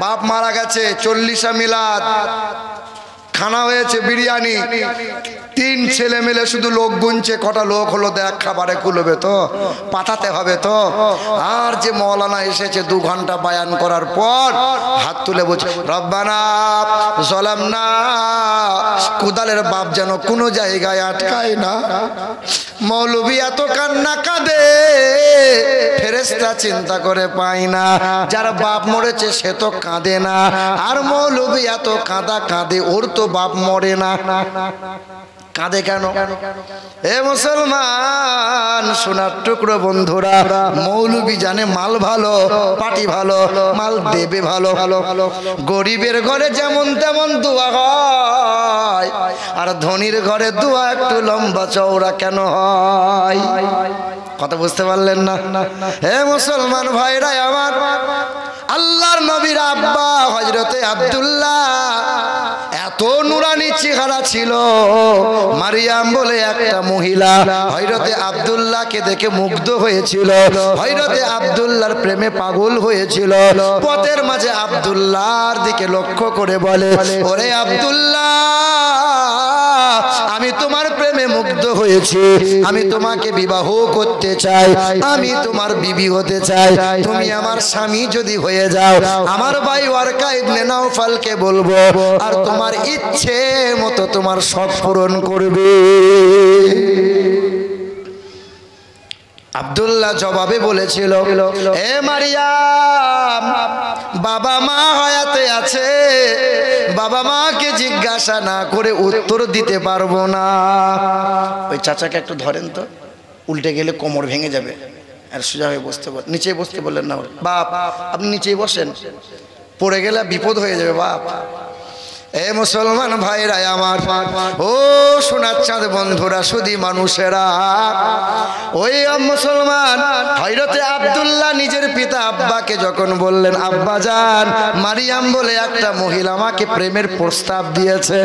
বাপ মারা গেছে, 40 মিলাদ, খানা হয়েছে বিরিয়ানি। 3 ছেলে মিলে শুধু লোক গুনছে, কটা লোক হলো দেখ, খাবারে কুলবে তো, পাঠাতে হবে তো। আর যে মৌলানা এসেছে 2 ঘন্টা বয়ান করার পর হাত তুলে বলছে রব্বানা যালামনা, কুদালের বাপ যেন কোনো জায়গায় আটকায় না। মৌলবী এত কান্না কাঁদে, ফেরেশতা চিন্তা করে পায় না। যার বাপ মরেছে সে তো কাঁদে না, আর মৌলবী এত কাঁদা কাঁদে, ওর তো বাপ মরে না, কাঁদে কেন? এ মুসলমান সোনার টুকরো বন্ধুরা, মৌলবী জানে মাল ভালো, পাটি ভালো, মাল দেবে ভালো। গরিবের ঘরে যেমন তেমন দোয়া হয়, আর ধনীর ঘরে দোয়া একটু লম্বা চওড়া কেন হয়? কথা বুঝতে পারলেন না? হে মুসলমান ভাইরা আমার, আল্লাহর নবীর আব্বা হযরতে আব্দুল্লাহ এত নুরানি চেহারা ছিল। মারিয়াম বলে একটা মহিলা হযরতে আব্দুল্লাহকে দেখে মুগ্ধ হয়েছিল, হযরতে আব্দুল্লাহর প্রেমে পাগল হয়েছিল। পথের মাঝে আব্দুল্লাহর দিকে লক্ষ্য করে বলে, ওরে আব্দুল্লাহ, আমি তোমার প্রেমে মুগ্ধ হয়েছি, আমি তোমাকে বিবাহ করতে চাই, আমি তোমার বিবি হতে চাই, তুমি আমার স্বামী যদি হয়ে যাও আমার ভাই ওয়ারকা ইবনে নাওফালকে বলবো আর তোমার ইচ্ছে মতো তোমার শখ পূরণ করবে। আব্দুল্লাহ জবাবে বলেছিল, এ মারিয়াম, বাবা মা হায়াতে আছে, বাবা মাকে জিজ্ঞাসা না করে উত্তর দিতে পারবো না। ওই চাচাকে একটু ধরেন তো, উল্টে গেলে কোমর ভেঙে যাবে। আর সোজা হয়ে বসতে বল, নিচে বসতে বললেন না, বাপ আপনি নিচেই বসেন, পড়ে গেলে বিপদ হয়ে যাবে বাপ। এ মুসলমান ভাইরা আমার, ও সোনার চাঁদ বন্ধুরা, শুধু মানুষেরা, ওই মুসলমান হযরতে আব্দুল্লাহ নিজের পিতা আব্বাকে যখন বললেন, আব্বা জান, মারিয়াম বলে একটা মহিলা আমাকে প্রেমের প্রস্তাব দিয়েছে,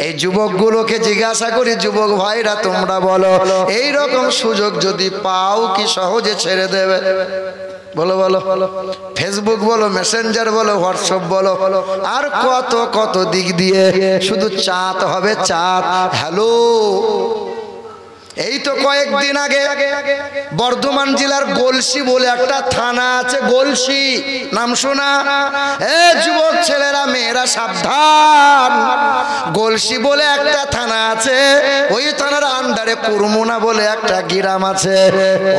এই যুবকগুলোকে জিজ্ঞাসা করি, যুবক ভাইরা তোমরা বলো, এই রকম সুযোগ যদি পাও কি সহজে ছেড়ে দেবে? বলো বলো, ফেসবুক বলো, মেসেঞ্জার বলো, হোয়াটসঅ্যাপ বলো, আর কত কত দিক দিয়ে শুধু চাঁদ হবে চাঁদ, হ্যালো। এই তো কয়েকদিন আগে বর্ধমান জেলার গলসি বলে একটা থানা আছে, গলসি নাম শোনা? এ যুবক ছেলেরা মেয়েরা সাবধান, গলসি বলে একটা থানা আছে, ওই থানার আন্ডারে কুরমুনা বলে একটা গ্রাম আছে।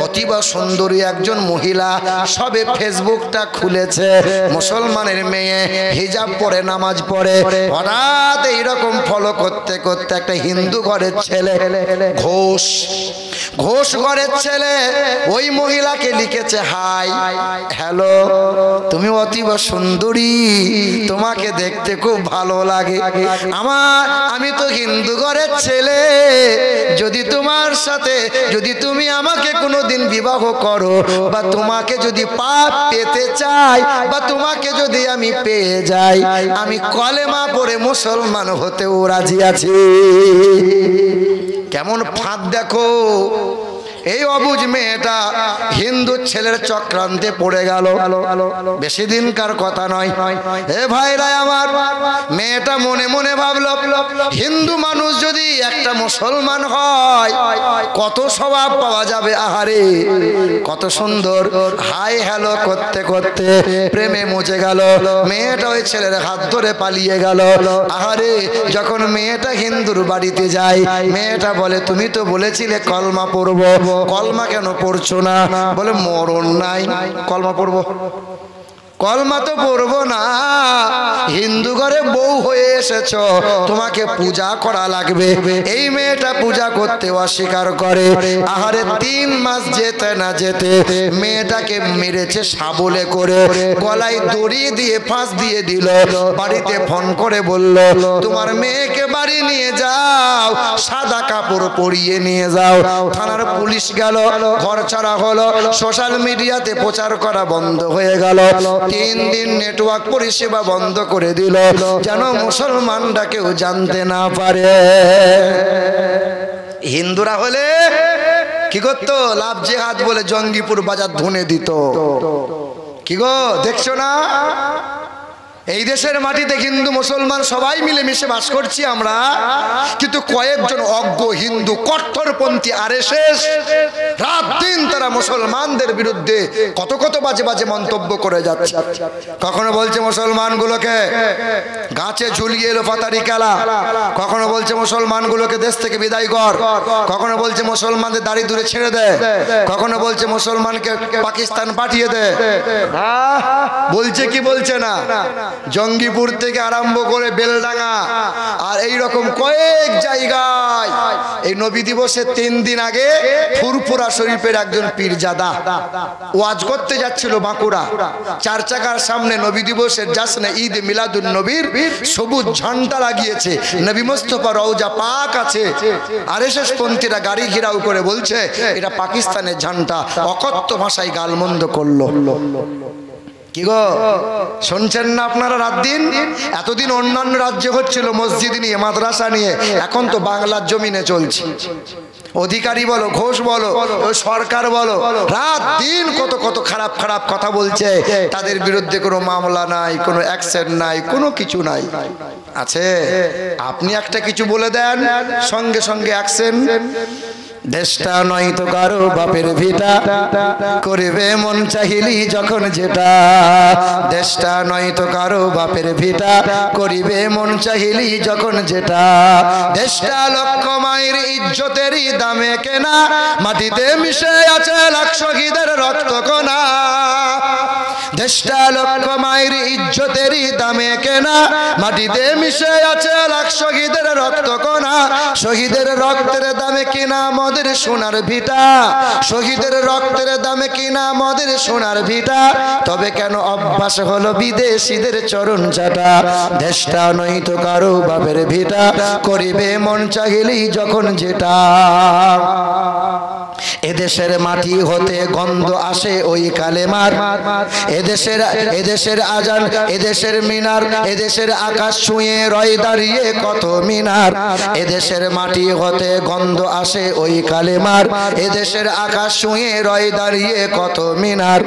অতীব সুন্দরী একজন মহিলা সবে ফেসবুকটা খুলেছে, মুসলমানের মেয়ে, হিজাব পরে নামাজ পড়ে, হঠাৎ এইরকম ফলো করতে করতে একটা হিন্দু ঘরের ছেলে, ঘোষ ঘরের ছেলে, ওই মহিলাকে লিখেছে, হাই, হ্যালো, তুমি অতীব সুন্দরী, তোমাকে দেখতে খুব ভালো লাগে, আমি তো হিন্দু ঘরের ছেলে, যদি তোমার সাথে, যদি তুমি আমাকে কোনোদিন বিবাহ করো, বা তোমাকে যদি পেতে চাই, বা তোমাকে যদি আমি পেয়ে যাই, আমি কলেমা পড়ে মুসলমান হতেও রাজি আছি। কেমন ফাঁদ দেখো! এই অবুঝ মেয়েটা হিন্দু ছেলের চক্রান্তে পড়ে গেল, বেশি দিনকার কথা নয়। এ ভাইরা আমার, মেয়েটা মনে মনে ভাবল, হিন্দু মানুষ যদি একটা মুসলমান হয় কত স্বভাব পাওয়া যাবে, আহারে কত সুন্দর। হাই হ্যালো করতে করতে প্রেমে মুছে গেল, মেয়েটা ওই ছেলের হাত ধরে পালিয়ে গেল। আহারে, যখন মেয়েটা হিন্দুর বাড়িতে যায়, মেয়েটা বলে, তুমি তো বলেছিলে কলমা পড়বো, কলমা কেন পড়ছো না? বলে, মরণ নাই, কলমা পড়বো। কলমা তো পড়বো না, হিন্দু ঘরে বউ হয়ে এসেছো, তোমাকে পূজা করা লাগবে। এই মেয়েটা পূজা করতে অস্বীকার করে। আহারে, 3 মাস যেতে না যেতে মেয়েটাকে মেরেছে শাবলে করে, গলায় দড়ি দিয়ে ফাঁস দিয়ে দিল। বাড়িতে ফোন করে বলল, তোমার মেয়েকে বাড়ি নিয়ে যাও, সাদা কাপড় পরিয়ে নিয়ে যাও। থানার পুলিশ গেল, ঘর ছাড়া হলো, সোশ্যাল মিডিয়াতে প্রচার করা বন্ধ হয়ে গেল। 3 দিন নেটওয়ার্ক পরিষেবা বন্ধ করে দিল, যেন মুসলমানরা কেউ জানতে না পারে। হিন্দুরা হলে কি করতো? লাভ জেহাদ বলে জঙ্গিপুর বাজার ধুনে দিত। কি গো, দেখছো না? এই দেশের মাটিতে হিন্দু মুসলমান সবাই মিলেমিশে বাস করছি আমরা, কিন্তু কয়েকজন অজ্ঞ হিন্দু কট্টরপন্থী আরএসএস রাত দিন তারা মুসলমানদের বিরুদ্ধে কত কত বাজে বাজে মন্তব্য করে যাচ্ছে। কখনো বলছে মুসলমানগুলোকে গাছে ঝুলিয়ে এলো ফাতারি খেলা, কখনো বলছে মুসলমানগুলোকে দেশ থেকে বিদায় কর, কখনো বলছে মুসলমানদের দাড়ি দূরে ছেড়ে দে, কখনো বলছে মুসলমানকে পাকিস্তান পাঠিয়ে দে। বলছে কি বলছে না? জঙ্গিপুর থেকে আরম্ভ করে বেলডাঙ্গা আর এই রকম কয়েক জায়গায় এই নবী দিবসের 3 দিন আগে ফুরফুরা শরীফের একজন পীরজাদা ওয়াজ করতে যাচ্ছিল বাঁকুড়া। 4 চাকার সামনে নবী দিবসের জাশনে ঈদ মিলাদুন নবীর সবুজ ঝান্ডা লাগিয়েছে, নবী মুস্তাফা রওজা পাক আছে। আরএসএস পন্থীরা গাড়ি ঘেরাও করে বলছে এটা পাকিস্তানের ঝান্ডা, অকথ্য ভাষায় গালমন্দ করলো। কি গো শুনছেন না আপনারা? রাত দিন এতদিন অন্যান্য রাজ্যে হচ্ছিল মসজিদ নিয়ে, মাদ্রাসা নিয়ে, এখন তো বাংলার জমিনে চলছে। অধিকারী বলো, ঘোষ বলো, সরকার বলো, রাত দিন কত কত খারাপ খারাপ কথা বলছে। তাদের বিরুদ্ধে কোনো মামলা নাই, কোনো অ্যাকশন নাই, কোনো কিছু নাই। আছে? আপনি একটা কিছু বলে দেন, সঙ্গে সঙ্গে অ্যাকশন। দেশটা নয় তো কারো বাপের ভিটা, করিবে মন চাহিলি যখন যেটা। দেশটা নয় তো কারো বাপের ভিটা, করিবে মন চাহিলি যখন যেটা। দেশটা লক্ষ মায়ের ইজ্জতেরই দামে কেনা, মাটিতে মিশে আছে লাখ শহীদের রক্ত কণা। দেশটা লক্ষ মায়ের ইজ্জতেরই দামে কেনা, মাটিতে মিশে আছে লাখ শহীদের রক্ত কণা। শহীদের রক্তের দামে কিনা মদের সোনার ভিটা, শহীদের রক্তের দামে কিনা মদের সোনার ভিটা। তবে কেন অভ্যাস হলো বিদেশিদের চরণ চাটা। দেশটা নয় তো কারো বাপের ভিটা, করিবে মন চাহিলেই যখন যেটা। এদেশের মাটি হতে গন্ধ আসে ওই কালেমার, এদেশের আজান, এদেশের মিনার, এদেশের আকাশ ছুঁয়ে রয় দাঁড়িয়ে কত মিনার। এদেশের মাটি হতে গন্ধ আসে ওই কালেমার, এদেশের আকাশ ছুঁয়ে রয় দাঁড়িয়ে কত মিনার।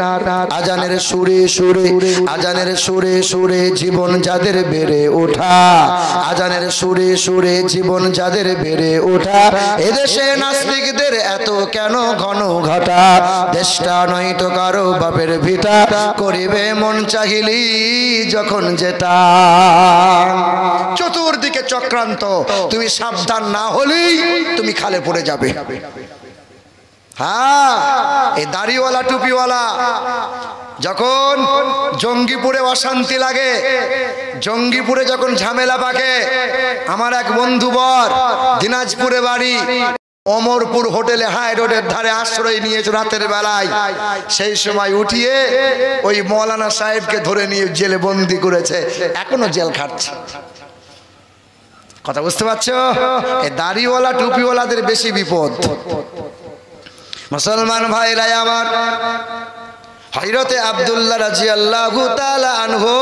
আজানের সুরে সুরে, আজানের সুরে সুরে জীবন যাদের বেড়ে ওঠা, আজানের সুরে সুরে জীবন যাদের বেড়ে ওঠা। এদেশে নাস্তিকদের এত কেন ঘন ঘটা। দেশটা নয় তো কারো বাপের ভিটা, করিবে মন চাহিলি যখন যেটা। চতুর্দিকে চক্রান্ত, তুমি সাবধান না হলেই তুমি খালে পড়ে যাবে। হ্যাঁ, এই দাড়িওয়ালা টুপিওয়ালা যখন জঙ্গিপুরে অশান্তি লাগে, জঙ্গিপুরে যখন ঝামেলা পাকে, আমার এক বন্ধু বর দিনাজপুরে বাড়ি, অমরপুর হোটেলে হাই রোডের ধারে আশ্রয় নিয়েছে রাতের বেলায়। সেই সময় উঠিয়ে ওই মৌলানা সাহেবকে ধরে নিয়ে জেলে বন্দি করেছে, এখনো জেল খাটছে। কথা বুঝতে পারছো? এই দাড়িওয়ালা টুপিওয়ালাদের বেশি বিপদ। মুসলমান ভাইরা আমার, হযরতে আব্দুল্লাহ রাদিয়াল্লাহু তাআলা আনহু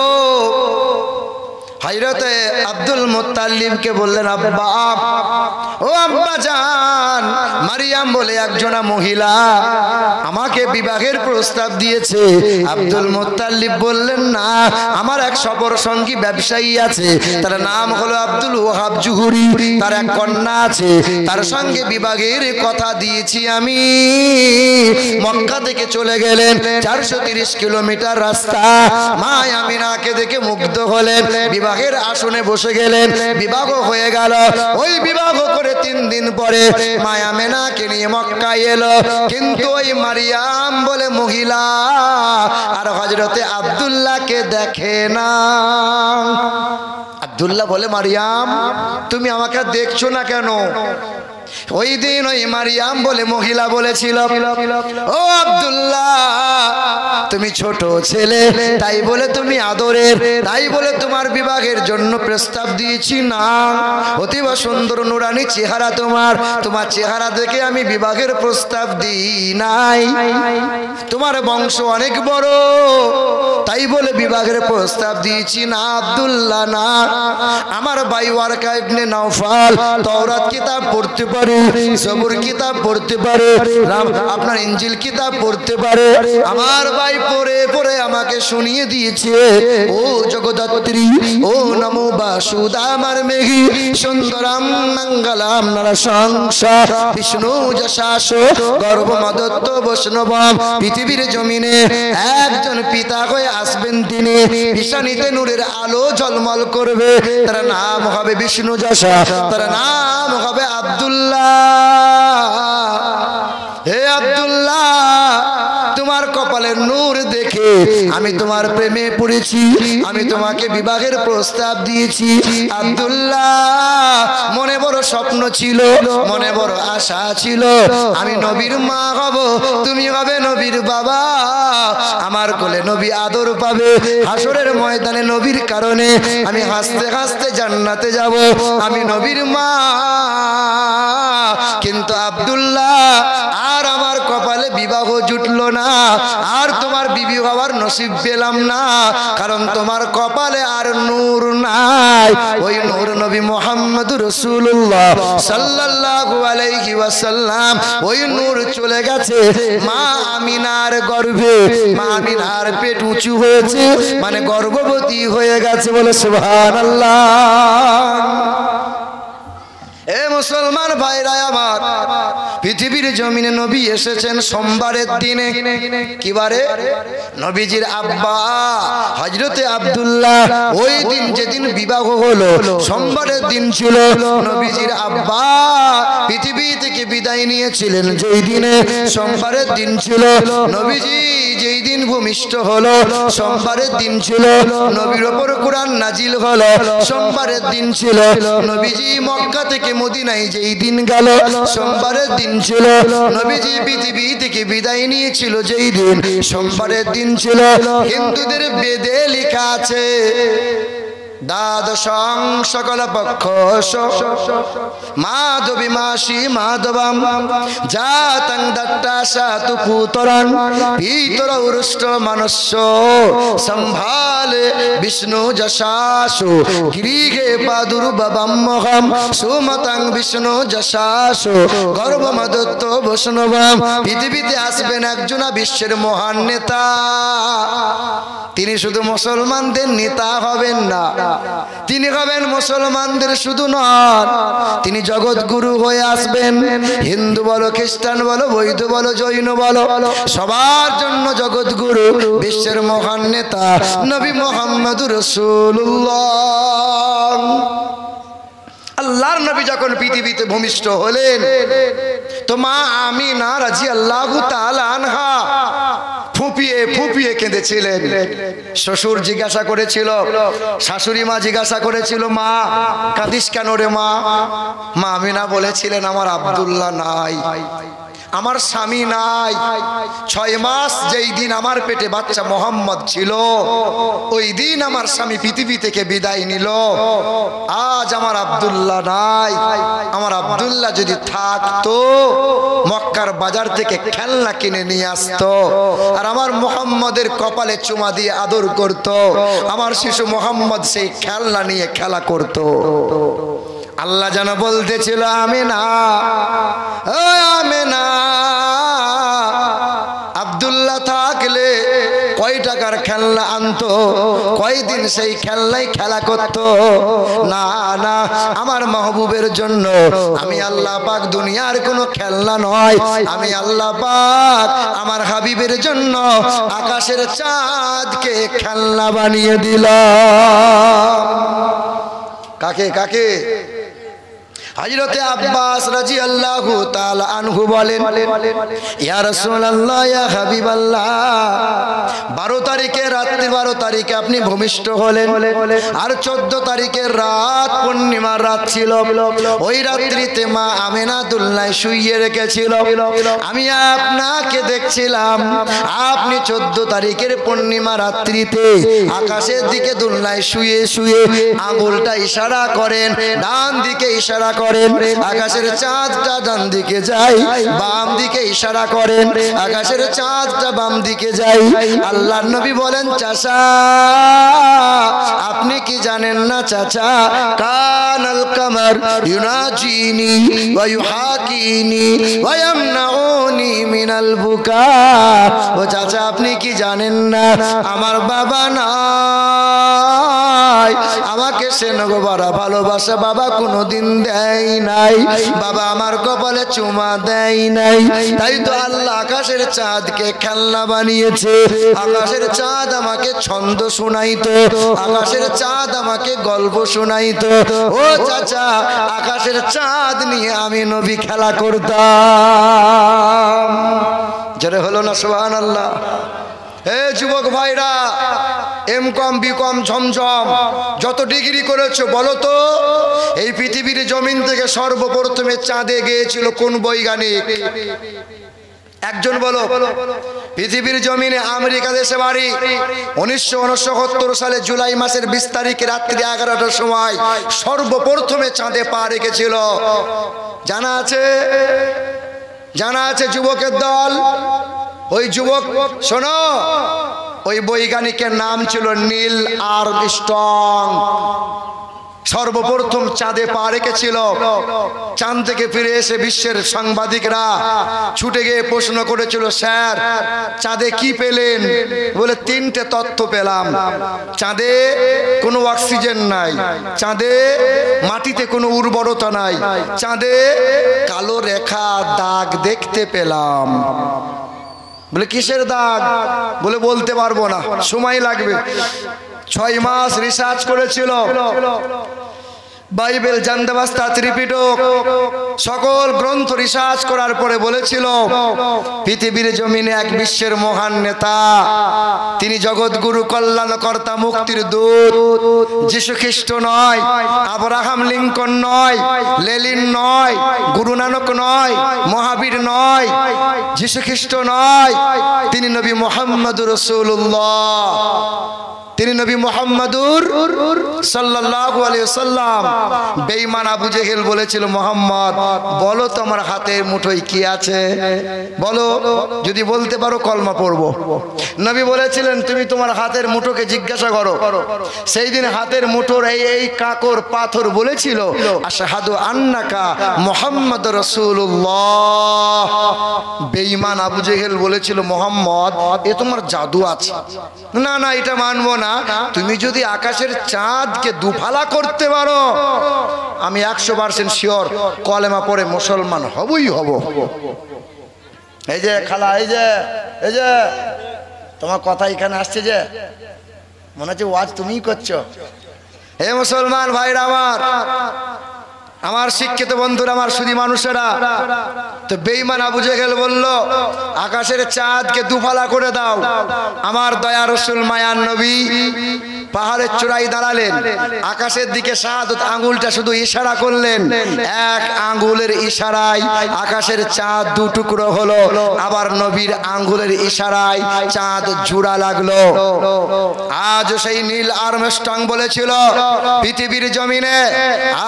হযরতে আব্দুল মুত্তালিবকে বললেন, আব্বা, ও আব্বা জান, মারিয়াম বলে একজনা মহিলা আমাকে বিবাহের প্রস্তাব দিয়েছে। আব্দুল মুত্তালিব বললেন, না, আমার এক সফর সঙ্গী ব্যবসায়ী আছে, তার নাম হলো আব্দুল ওয়াহাব জুহুরি, তার এক কন্যা আছে, তার সঙ্গে বিবাহের কথা দিয়েছি আমি। মক্কা থেকে চলে গেলেন 430 কিলোমিটার রাস্তা। মা আমিনাকে দেখে মুগ্ধ হলেন, বিবাহের আসনে বসে গেলেন, বিবাহ হয়ে গেল। ওই বিবাহ করে 3 দিন পরে মা আমিনাকে নিয়ে মক্কায় এলো, কিন্তু ওই মারিয়াম বলে মহিলা আর হযরতে আব্দুল্লাহকে দেখে না। আব্দুল্লাহ বলে, মারিয়াম, তুমি আমাকে দেখছো না কেন? ওই দিন ওই মারিয়াম বলে মহিলা বলেছিল, ও আব্দুল্লাহ, তুমি ছোট ছেলে, তাই বলে তুমি আদরের, তাই বলে তোমার বিবাহের জন্য প্রস্তাব দিয়েছি না। অতীব সুন্দর নুরানি চেহারা তোমার, তোমার চেহারা দেখে আমি বিবাহের প্রস্তাব দিই নাই। তোমার বংশ অনেক বড়, তাই বলে বিবাহের প্রস্তাব দিয়েছি না। আব্দুল্লাহ না, আমার ভাই ওয়ারকা ইবনে নওফাল তাওরাত কিতাব পড়তে পারে, জবুর কিতাব পড়তে পারে, আপনার ইনজিল কিতাব পড়তে পারে। আমার ভাই পড়ে পড়ে আমাকে শুনিয়ে দিয়েছে, ও জগদ্ধাত্রী, ও নমো বাসুদামার মেঘি, সুন্দরাম মঙ্গলাম নরসংসা, বিষ্ণু যশাস গর্ভমদত্ত বৈষ্ণবম। পৃথিবীর জমিনে একজন পিতা হয়ে আসবেন তিনি, ঈশানীতে নূরের আলো ঝলমল করবে, তার নাম হবে বিষ্ণু যশা, তার নাম হবে আব্দুল্লাহ। হে আব্দুল্লাহ, তোমার কপালের নূর দেখে আমি তোমার প্রেমে পড়েছি, আমি তোমাকে বিবাহের প্রস্তাব দিয়েছি। আব্দুল্লাহ, মনে বড় স্বপ্ন ছিল, মনে বড় আশা ছিল, আমি নবীর মা হব, তুমি হবে নবীর বাবা। আমার কোলে নবী আদর পাবে, হাসরের ময়দানে নবীর কারণে আমি হাসতে হাসতে জান্নাতে যাব, আমি নবীর মা। কিন্তু আব্দুল্লাহ, আর আমার কপালে বিবাহ জুটলো না, আর তোমার বিবি হওয়ার নসিব পেলাম না, কারণ তোমার কপালে আর নূর নাই। ওই নূর নবী মুহাম্মদুর রাসূলুল্লাহ সাল্লাল্লাহু আলাইহি ওয়াসাল্লাম, ওই নূর চলে গেছে মা আমিনার গর্ভে। মা আমিনার পেট উঁচু হয়েছে, মানে গর্ভবতী হয়ে গেছে। বলে সুবহানাল্লাহ। এ মুসলমান ভাইরা আমার, পৃথিবীর জমিনে নবী এসেছেন সোমবারের দিনে। কি বারে? নবীজির আব্বা হযরতে আব্দুল্লাহ, ওই দিন যেদিন বিবাহ হলো সোমবারের দিন ছিল। নবীজির আব্বা পৃথিবী থেকে বিদায় নিয়েছিলেন যেই দিনে, সোমবারের দিন ছিল। নবীজি যেই দিন ভূমিষ্ঠ হলো সোমবারের দিন ছিল। নবীর ওপর কোরআন নাজিল হলো সোমবারের দিন ছিল। নবীজি মক্কা থেকে মদিনায় যেই দিন গেল সোমবারের দিন ছিল। নবীজি পৃথিবী থেকে বিদায় নিয়েছিল যেই দিন সোমবারের দিন ছিল। হিন্দুদের বেদে লেখা আছে দ্বাদশং সকল পক্ষ মাধবী মাসি মাধবাম জাতং দট্টাসা তু পুতরান পিতর উরুষ্ট মনুষ্য সম্ভালে বিষ্ণু যশাসু গৃহে পাদুর্ববম্মহম সুমতং বিষ্ণু যশাসু গর্ভমদত্ত বৈষ্ণবম। পৃথিবীতে আসবেন একজনা বিশ্বের মহান নেতা। তিনি শুধু মুসলমানদের নেতা হবেন না, তিনি হবেন মুসলমানদের শুধু নন, তিনি জগৎগুরু হয়ে আসবেন। হিন্দু বলো, খ্রিস্টান বলো, বৌদ্ধ বলো, জৈন বলো, সবার জন্য জগৎগুরু, বিশ্বের মহান নেতা নবী মুহাম্মদুর রাসূলুল্লাহ। আল্লাহর নবী যখন পৃথিবীতে ভূমিষ্ঠ হলেন তো মা আমিনা রাদিয়াল্লাহু তাআলা আনহা ফুপিয়ে ফুপিয়ে কেঁদেছিলেন। শ্বশুর জিজ্ঞাসা করেছিল, শাশুড়ি মা জিজ্ঞাসা করেছিল, মা কাঁদিস কেন রে মা? মা আমিনা বলেছিলেন, আমার আব্দুল্লাহ নাই, আমার স্বামী নাই। 6 মাস যেই দিন আমার পেটে বাচ্চা মোহাম্মদ ছিল, ওই দিন আমার স্বামী পৃথিবী থেকে বিদায় নিল। আজ আমার আব্দুল্লাহ নাই। আমার আব্দুল্লাহ যদি থাকতো মক্কার বাজার থেকে খেলনা কিনে নিয়ে আসতো, আর আমার মোহাম্মদের কপালে চুমা দিয়ে আদর করত। আমার শিশু মোহাম্মদ সেই খেলনা নিয়ে খেলা করত। আল্লাহ যেন বলতেছিল, আমিনা, ও আমিনা, আব্দুল্লাহ থাকলে কয় টাকার খেলনা আনতো, কয়দিন সেই খেলনায় খেলা করত। না না, আমার মাহবুবের জন্য আমি আল্লাহ পাক দুনিয়ার কোনো খেলনা নয়, আমি আল্লাহ পাক আমার হাবিবের জন্য আকাশের চাঁদকে খেলনা বানিয়ে দিলাম। কাকে কাকে? হযরতে আব্বাস রাদিয়াল্লাহু তাআলা আনহু বলেন, ইয়া রাসূলুল্লাহ, ইয়া হাবিবাল্লাহ, 12 তারিখে রাত্রি, 12 তারিখে আপনি ভূমিষ্ঠ হলেন, আর 14 তারিখের রাত পূর্ণিমার রাত ছিল। ওই রাত্রিতে মা আমিনা দুলনায় শুইয়ে রেখেছিল। আমি আপনাকে দেখছিলাম, আপনি 14 তারিখের পূর্ণিমা রাত্রিতে আকাশের দিকে দুলনায় শুয়ে শুয়ে আঙ্গুলটা ইশারা করেন, ডান দিকে ইশারা করেন, আকাশের চাঁদটা ডান দিকে যায়, বাম দিকে ইশারা করেন, আকাশের চাঁদটা বাম দিকে যায়। আল্লাহর নবী বলেন, চাচা আপনি কি জানেন না চাচা, কানাল কামার ইউনাজিনি ওয়া ইউহাকিনি ওয়া ইয়ামনাউনি মিনাল বুকা। ও চাচা আপনি কি জানেন না, আমার বাবা নাই, আমাকে সে নগবরা ভালোবাসা বাবা কোনোদিন দেয় নাই, বাবা আমার কপালে চুমা দেয় নাই। তাই তো আল্লাহ আকাশের চাঁদকে খেলনা বানিয়েছে। আকাশের চাঁদ আমাকে ছন্দ শোনাইতো, আকাশের চাঁদ আমাকে গল্প শোনাইতো। ও চাচা, আকাশের চাঁদ নিয়ে আমি নবী খেলা করতাম। যারা হলো না সুবহানাল্লাহ। হে যুবক ভাইরা, এমকম বিকম ঝমঝম যত ডিগ্রি করেছো বলো তো, এই পৃথিবীর জমিন থেকে সর্বপ্রথমে চাঁদে গিয়েছিল কোন বৈজ্ঞানিক? একজন বলো। পৃথিবীর জমিনে আমেরিকা দেশে বাড়ি। 1969 সালে জুলাই মাসের 20 তারিখে রাত্রি 11টার সময় সর্বপ্রথমে চাঁদে পা রেখেছিল। জানা আছে? জানা আছে যুবকের দল? ওই যুবক শোনো, ওই বৈজ্ঞানিকের নাম ছিল নীল আর্মস্ট্রং। সর্বপ্রথম চাঁদে পা রেখেছিল। চাঁদ থেকে ফিরে এসে বিশ্বের সাংবাদিকরা ছুটে গিয়ে প্রশ্ন করেছিল, স্যার চাঁদে কি পেলেন? বলে, তিনটে তথ্য পেলাম। চাঁদে কোনো অক্সিজেন নাই, চাঁদে মাটিতে কোনো উর্বরতা নাই, চাঁদে কালো রেখা দাগ দেখতে পেলাম। বলে, কিসের দাগ? বলে, বলতে পারবো না, সময় লাগবে। 6 মাস রিসার্চ করেছিল। বাইবেল, জান্দাবাস্তা, ত্রিপিটক সকল গ্রন্থ রিসার্চ করার পরে বলেছিল, পৃথিবীর জমিনে এক বিশ্বের মহান নেতা, তিনি জগৎগুরু, কল্যাণকর্তা, মুক্তির দূত। যীশু খ্রিস্ট নয়, আব্রাহাম লিঙ্কন নয়, লেনিন নয়, গুরু নানক নয়, মহাবীর নয়, যীশু খ্রিস্ট নয়, তিনি নবী মুহাম্মদুর রাসূলুল্লাহ। তিনি নবী মুহাম্মদুর সাল্লাল্লাহু আলাইহি ওয়াসাল্লাম। বেঈমান আবু জেহেল বলেছিল, মুহাম্মদ বলো তোমার হাতের মুঠোয় কি আছে, বলো, যদি বলতে পারো কলমা পড়বো। নবী বলেছিলেন, তুমি তোমার হাতের মুঠোকে জিজ্ঞাসা করো। সেই দিন হাতের মুঠোর এই কাকর পাথর বলেছিল, আশহাদু আন্নাকা মুহাম্মাদুর রাসূলুল্লাহ। বেঈমান আবু জেহেল বলেছিল, মুহাম্মদ এ তোমার জাদু আছে, না না এটা মানবো না। তুমি যদি আকাশের চাঁদকে দুফালা করতে পারো, আমি 100% শিওর কলেমা পড়ে মুসলমান হবই হব। এই যে খালা, এই যে তোমার কথা এখানে আসছে, যে মনে হচ্ছে ওয়াজ তুমিই করছো। হে মুসলমান ভাইরা আমার শিক্ষিত বন্ধুরা, আমার সুধী মানুষেরা, তো বেঈমান আবু জেহেল বলল, আকাশের চাঁদকে দুফালা করে দাও। আমার দয়া রাসূল মায়ার নবী পাহাড়ের চূড়ায় দাঁড়ালেন, আকাশের দিকে শাহাদত আঙ্গুলটা শুধু ইশারা করলেন। এক আঙ্গুলের ইশারায় আকাশের চাঁদ দু টুকরো হলো, আবার নবীর আঙ্গুলের ইশারায় চাঁদ জোড়া লাগলো। আজ সেই নীল আর্মস্ট্রং বলেছিল পৃথিবীর জমিনে,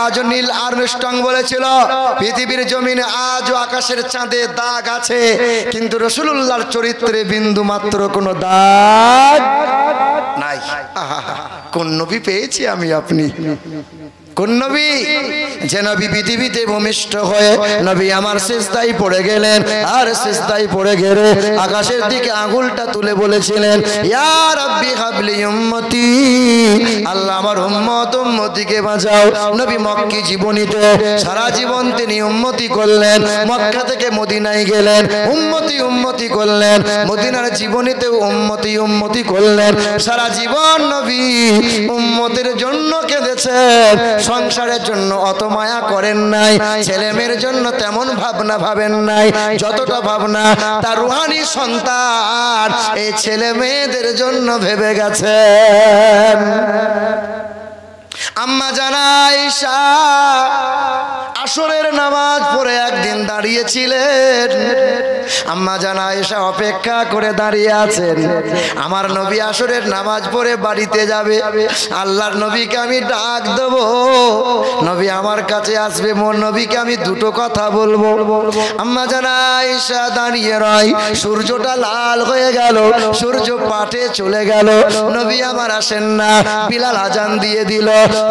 আজ নীল আর্মস্ট্রং বলেছিল পৃথিবীর জমিনে আজও আকাশের চাঁদে দাগ আছে, কিন্তু রাসূলুল্লাহর চরিত্রে বিন্দু মাত্র কোনো দাগ নাই। কোন নবী পেয়েছি আমি আপনি? কোন নবী? যে নবী পৃথিবীতে ভূমিষ্ঠ হয়ে নবী আমার সিজদায় পড়ে গেলেন, আর সিজদায় পড়ে গেলে আকাশের দিকে আঙ্গুলটা তুলে বলেছিলেন, ইয়া রাব্বি হাবলি উম্মতি, আল্লাহ আমার উম্মত উম্মতিকে বাঁচাও। নবী মক্কি জীবনীতে সারা জীবন তিনি উম্মতি করলেন, মক্কা থেকে মদিনায় গেলেন, উম্মতি উম্মতি করলেন, মদিনার জীবনীতে উম্মতি উম্মতি করলেন। সারা জীবন নবী উম্মতের জন্য কেঁদেছেন, সংসারের জন্য অত মায়া করেন নাই, ছেলে মেয়ের জন্য তেমন ভাবনা ভাবেন নাই, যতটা ভাবনা তার রুহানি সন্তান এই ছেলে মেয়েদের জন্য ভেবে গেছেন। আম্মা জানা আয়েশা আসরের নামাজ পড়ে একদিন দাঁড়িয়েছিলেন। আম্মা জানা আয়েশা অপেক্ষা করে দাঁড়িয়ে আছেন, আমার নবী আসরের নামাজ পড়ে বাড়িতে যাবে, আল্লাহর নবীকে আমি ডাক দেব, নবী আমার কাছে আসবে, মোর নবীকে আমি দুটো কথা বলবো। আম্মা জানা আয়েশা দাঁড়িয়ে রয়, সূর্যটা লাল হয়ে গেল, সূর্য পাটে চলে গেল, নবী আমার আসেন না। বিলাল আজান দিয়ে দিল,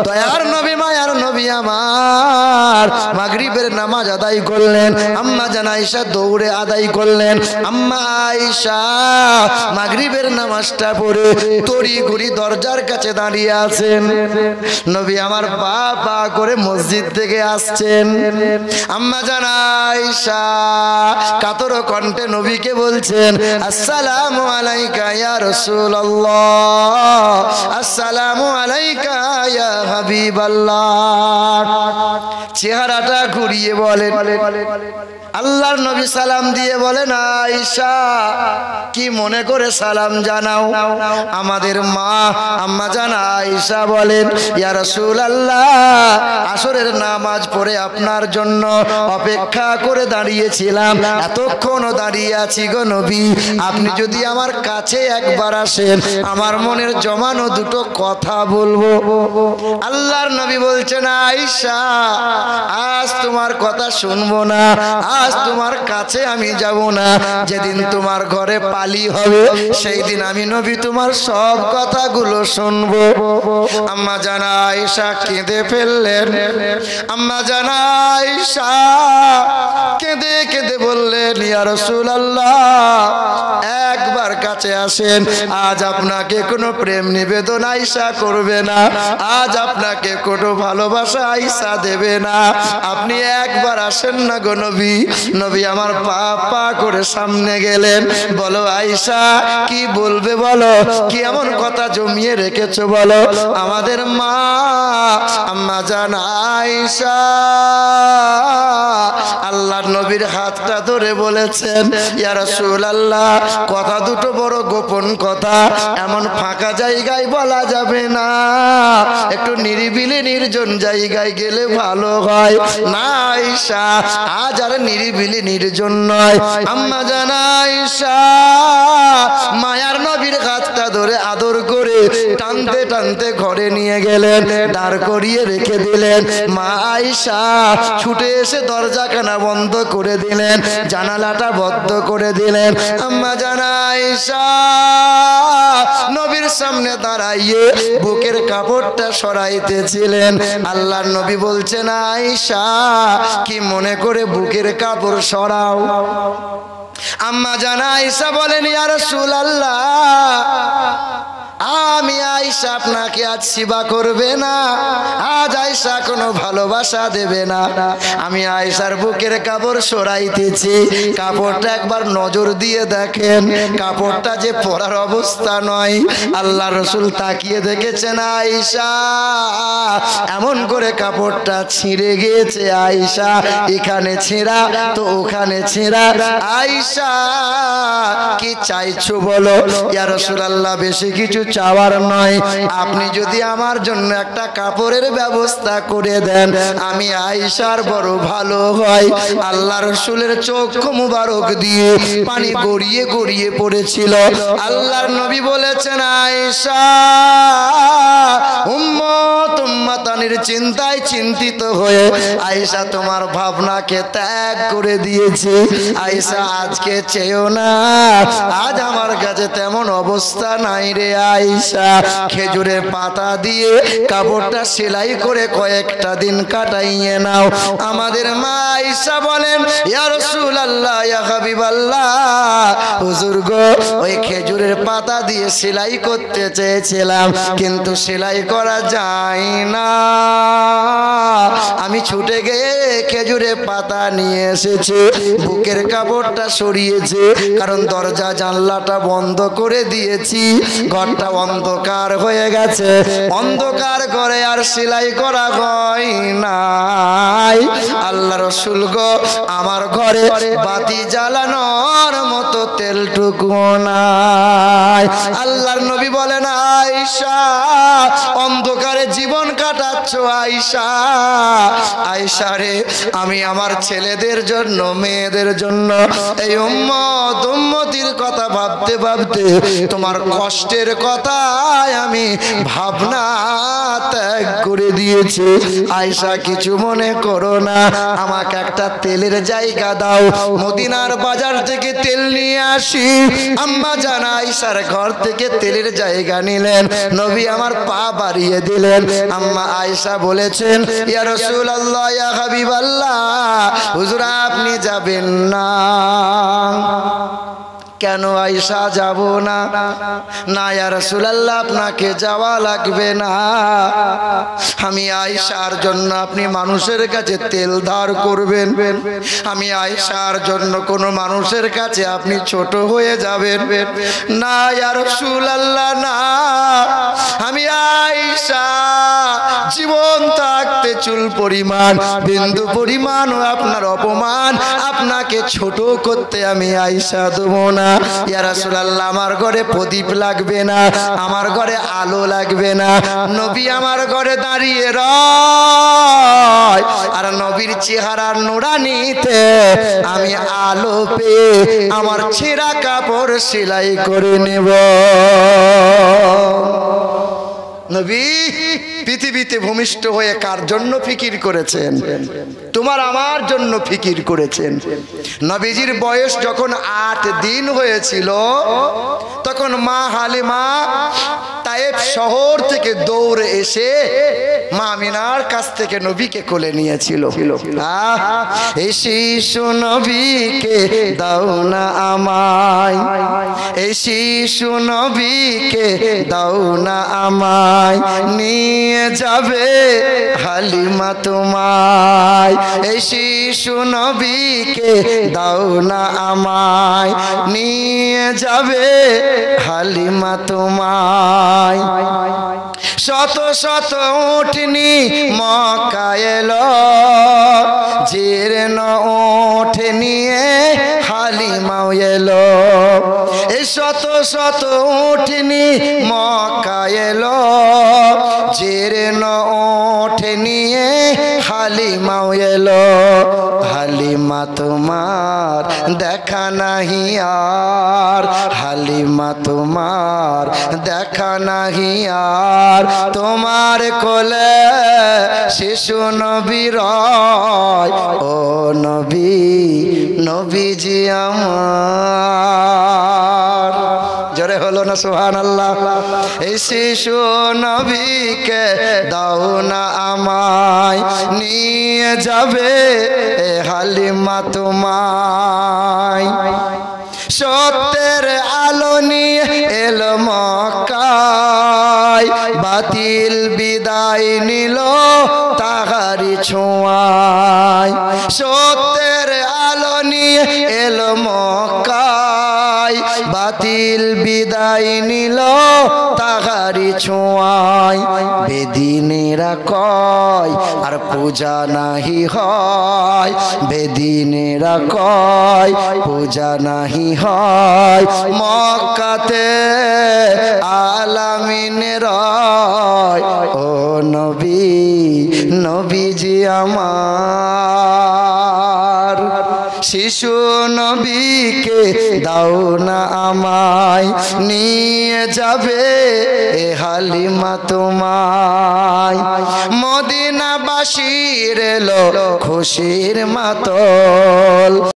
দয়ার নবী মায়ার নবী আমার মাগরিবের নামাজ আদায় করলেন। আম্মা জানা আয়েশা দৌড়ে আদায় করলেন। আম্মা আয়েশা মাগরিবের নামাজটা পড়ে তড়িঘড়ি দরজার কাছে দাঁড়িয়ে আছেন, নবী আমার পা পা করে মসজিদ থেকে আসছেন। আম্মা জানা আয়েশা কাতর কণ্ঠে নবীকে বলছেন, আসসালামু আলাইকা ইয়া রাসূলুল্লাহ, আসসালামু আলাইকা ইয়া হাবিবাল্লাহ। চেহারাটা ঘুরিয়ে বলেন, আল্লাহর নবী সালাম দিয়ে বলেন, আয়েশা কি মনে করে সালাম জানাও? আমাদের মা আম্মা জানা আয়েশা বলেন, ইয়া রাসূলুল্লাহ, আসরের নামাজ পড়ে আপনার জন্য অপেক্ষা করে দাঁড়িয়েছিলাম, এতক্ষণও দাঁড়িয়ে আছি গো নবী, আপনি যদি আমার কাছে একবার আসেন, আমার মনের জমানো দুটো কথা বলবো। আল্লাহর নবী বলছেন, আয়েশা আজ তোমার কথা শুনবো না, আজ তোমার কাছে আমি যাব না, যেদিন তোমার ঘরে পালি হবে সেই দিন আমি নবী তোমার সব কথাগুলো শুনবো। আম্মা জান আয়েশা কেঁদে ফেললেন। আম্মা জান আয়েশা কেঁদে কেঁদে বললেন, ইয়া রাসূলুল্লাহ একবার কাছে আসেন, আজ আপনাকে কোনো প্রেম নিবেদন আয়েশা করবে না, আজ আপনাকে কোনো ভালোবাসা আয়েশা দেবে না, আপনি একবার আসেন না গো নবী। নবী আমার পা পা করে সামনে গেলেন। বলো আয়েশা কি বলবে বলো, কি এমন কথা জমিয়ে রেখেছো বলো। আমাদের মা আম্মা জান আয়েশা আল্লাহর নবীর হাতটা ধরে বলেছেন, ইয়া রাসূলুল্লাহ কথা দুটো বড় গোপন কথা, এমন ফাঁকা জায়গায় বলা যাবে না, একটু নিরিবিলি নির্জন জায়গায় গেলে ভালো হয়। না আয়েশা আজ আর নিরিবিলি নির্জন নয়। আম্মা জান আয়েশা মায়ার নবীর হাতটা ধরে আদর করে টানতে টানতে ঘরে নিয়ে গেলেন, দাঁড় করিয়ে রেখে দিলেন। মা আয়েশা ছুটে এসে দরজাখানা বন্ধ করে দিলেন, জানালাটা বন্ধ করে দিলেন। আম্মা জান আয়েশা নবীর সামনে দাঁড়াইয়ে বুকের কাপড়টা সরাইতেছিলেন। আল্লাহর নবী বলছেন, আয়েশা কি মনে করে বুকের কাপড় সরাও? আম্মা জান আয়েশা বলেন, ইয়া রাসূলুল্লাহ আমি আয়েশা আপনাকে আজ সেবা করবে না, আজ আয়েশা কোনো ভালোবাসা দেবে না। আমি আয়েশার বুকের কাপড় সরাইতেছি, কাপড়টা একবার নজর দিয়ে দেখেন, কাপড়টা যে পরার অবস্থা নয়। আল্লাহ রাসূল তাকিয়ে দেখেছেন আয়েশা এমন করে কাপড়টা ছিঁড়ে গিয়েছে, আয়েশা এখানে ছেঁড়া তো ওখানে ছেঁড়া। আয়েশা কি চাইছো বলো? ইয়া রাসূলুল্লাহ বেশি কিছু চাওয়ার নয়, আপনি যদি আমার জন্য একটা কাপড়ের ব্যবস্থা করে দেন আমি আয়েশার বড় ভালো হয়। আল্লাহ রাসূলের চক্ষু মুবারক দিয়ে পানি গড়িয়ে গড়িয়ে পড়েছিল। আল্লাহর নবী বলেছেন, আয়েশা উম্মত উম্মাতানির চিন্তায় চিন্তিত হয়ে আয়েশা তোমার ভাবনাকে ত্যাগ করে দিয়েছি। আয়েশা আজকে চেয়েও না, আজ আমার কাছে তেমন অবস্থা নাই রে আয়েশা। খেজুরের পাতা দিয়ে কাপড়টা সেলাই করে কয়েকটা দিন কাটাইয়ে নাও। আমাদের মা আয়েশা বলেন, ইয়া রাসূলুল্লাহ ইয়া হাবিবাল্লাহ হুজুর গো ওই খেজুরের পাতা দিয়ে সেলাই করতে চেয়েছিলাম কিন্তু সেলাই করা যায় না, আমি ছুটে গিয়ে খেজুরের পাতা নিয়ে এসেছি। বুকের কাপড়টা সরিয়েছে কারণ দরজা জানলাটা বন্ধ করে দিয়েছি, ঘরটা অন্ধকার হয়ে গেছে, অন্ধকার করে আর সেলাই করা হয় নাই। আল্লাহ রাসূল গো আমার ঘরে বাতি জ্বালানোর মতো তেলটুকু নাই। আল্লাহর নবী বলেন, আয়েশা অন্ধকারে জীবন কাটাচ্ছ আয়েশা। আয়েশা রে আমি আমার ছেলেদের জন্য মেয়েদের জন্য এই উম্মত উম্মতির কথা ভাবতে ভাবতে তোমার কষ্টের কথায় আমি ভাবনা ত্যাগ করে দিয়েছি। আয়েশা কিছু মনে করো না, আমাকে একটা তেলের জায়গা দাও, মদিনার বাজার থেকে তেল নিয়ে আসি। আম্মা জান আয়েশার ঘর থেকে তেলের জায়গা নিলেন, নবী আমার পা বাড়িয়ে দিলেন। আম্মা আয়েশা বলেছেন, ইয়া রাসূলুল্লাহ ইয়া হাবিবাল্লাহ হুজুর আপনি যাবেন না। কেন আয়েশা যাব না? না ইয়া রাসূলুল্লাহ আপনাকে যাওয়া লাগবে না, আমি আয়েশার জন্য আপনি মানুষের কাছে তেল ধার করবেন, আমি আয়েশার জন্য কোনো মানুষের কাছে আপনি ছোট হয়ে যাবেন না ইয়া রাসূলুল্লাহ না, আমি আয়েশা জীবন থাকতে চুল পরিমাণ বিন্দু পরিমাণ আপনার অপমান আপনাকে ছোট করতে আমি আয়েশা দেব না। ইয়া রাসূলুল্লাহ আমার ঘরে প্রদীপ লাগবে না, আমার ঘরে আলো লাগবে না, নবী আমার ঘরে দাঁড়িয়ে রয় আর নবীর চেহারার নুরানিতে আমি আলো পেয়ে আমার ছেঁড়া কাপড় সেলাই করে নেব। নবী পৃথিবীতে ভূমিষ্ঠ হয়ে কার জন্য ফিকির করেছেন? তোমার আমার জন্য ফিকির করেছেন। নবীজির বয়স যখন 8 দিন হয়েছিল তখন মা হালিমা তায়েফ শহর থেকে দৌড়ে এসে মা আমিনার কাছ থেকে নবীকে কোলে নিয়েছিল। এই শিশু নবীকে দাও না আমায়, এই শিশু নবীকে দাও না আমায়, নিয়ে যাবে হালিমা তোমায়। এই শিশু নবীকে দাও না আমায়, নিয়ে যাবে হালিমা তোমায়। শত শত উঠনি মক্কায় এলো, জীর্ণ উঠ নিয়ে হালিমাও এলো। এই শত শত উঠনি মক্কায় এলো, জীর্ণ উঠ নিয়ে হালিমাও এলো। হালিমা তোমার দেখা নাহি আর, হালিমা তোমার দেখা নাহি আর, তোমার কোলে শিশু নবী রয়। ও নবী, নবীজি আমার। জোরে হলো না সুবহানাল্লাহ। এই শিশু নবীকে দাও না আমায়, নিয়ে যাবে হালিমা তোমায়। সত্যের আলো নিয়ে এলো মক্কায়, বাতিল বিদায় নিল তাহারি ছোঁয়ায়। সত্যের আলো নিয়ে এলো মক্কায়, বাতিল বিদায় নিল তাহারি ছোঁয়ায়। বেদিনেরা কয় আর পূজা নাহি হয়, বেদিনেরা কয় পূজা নাহি হয়। মক্কাতে আলামিন রয়। ও নবী, নবীজি আমার। শিশু নবীকে দাও না আমায়, নিয়ে যাবে হালিমা তোমায়। মদিনাবাসীর এলো খুশির মাতল।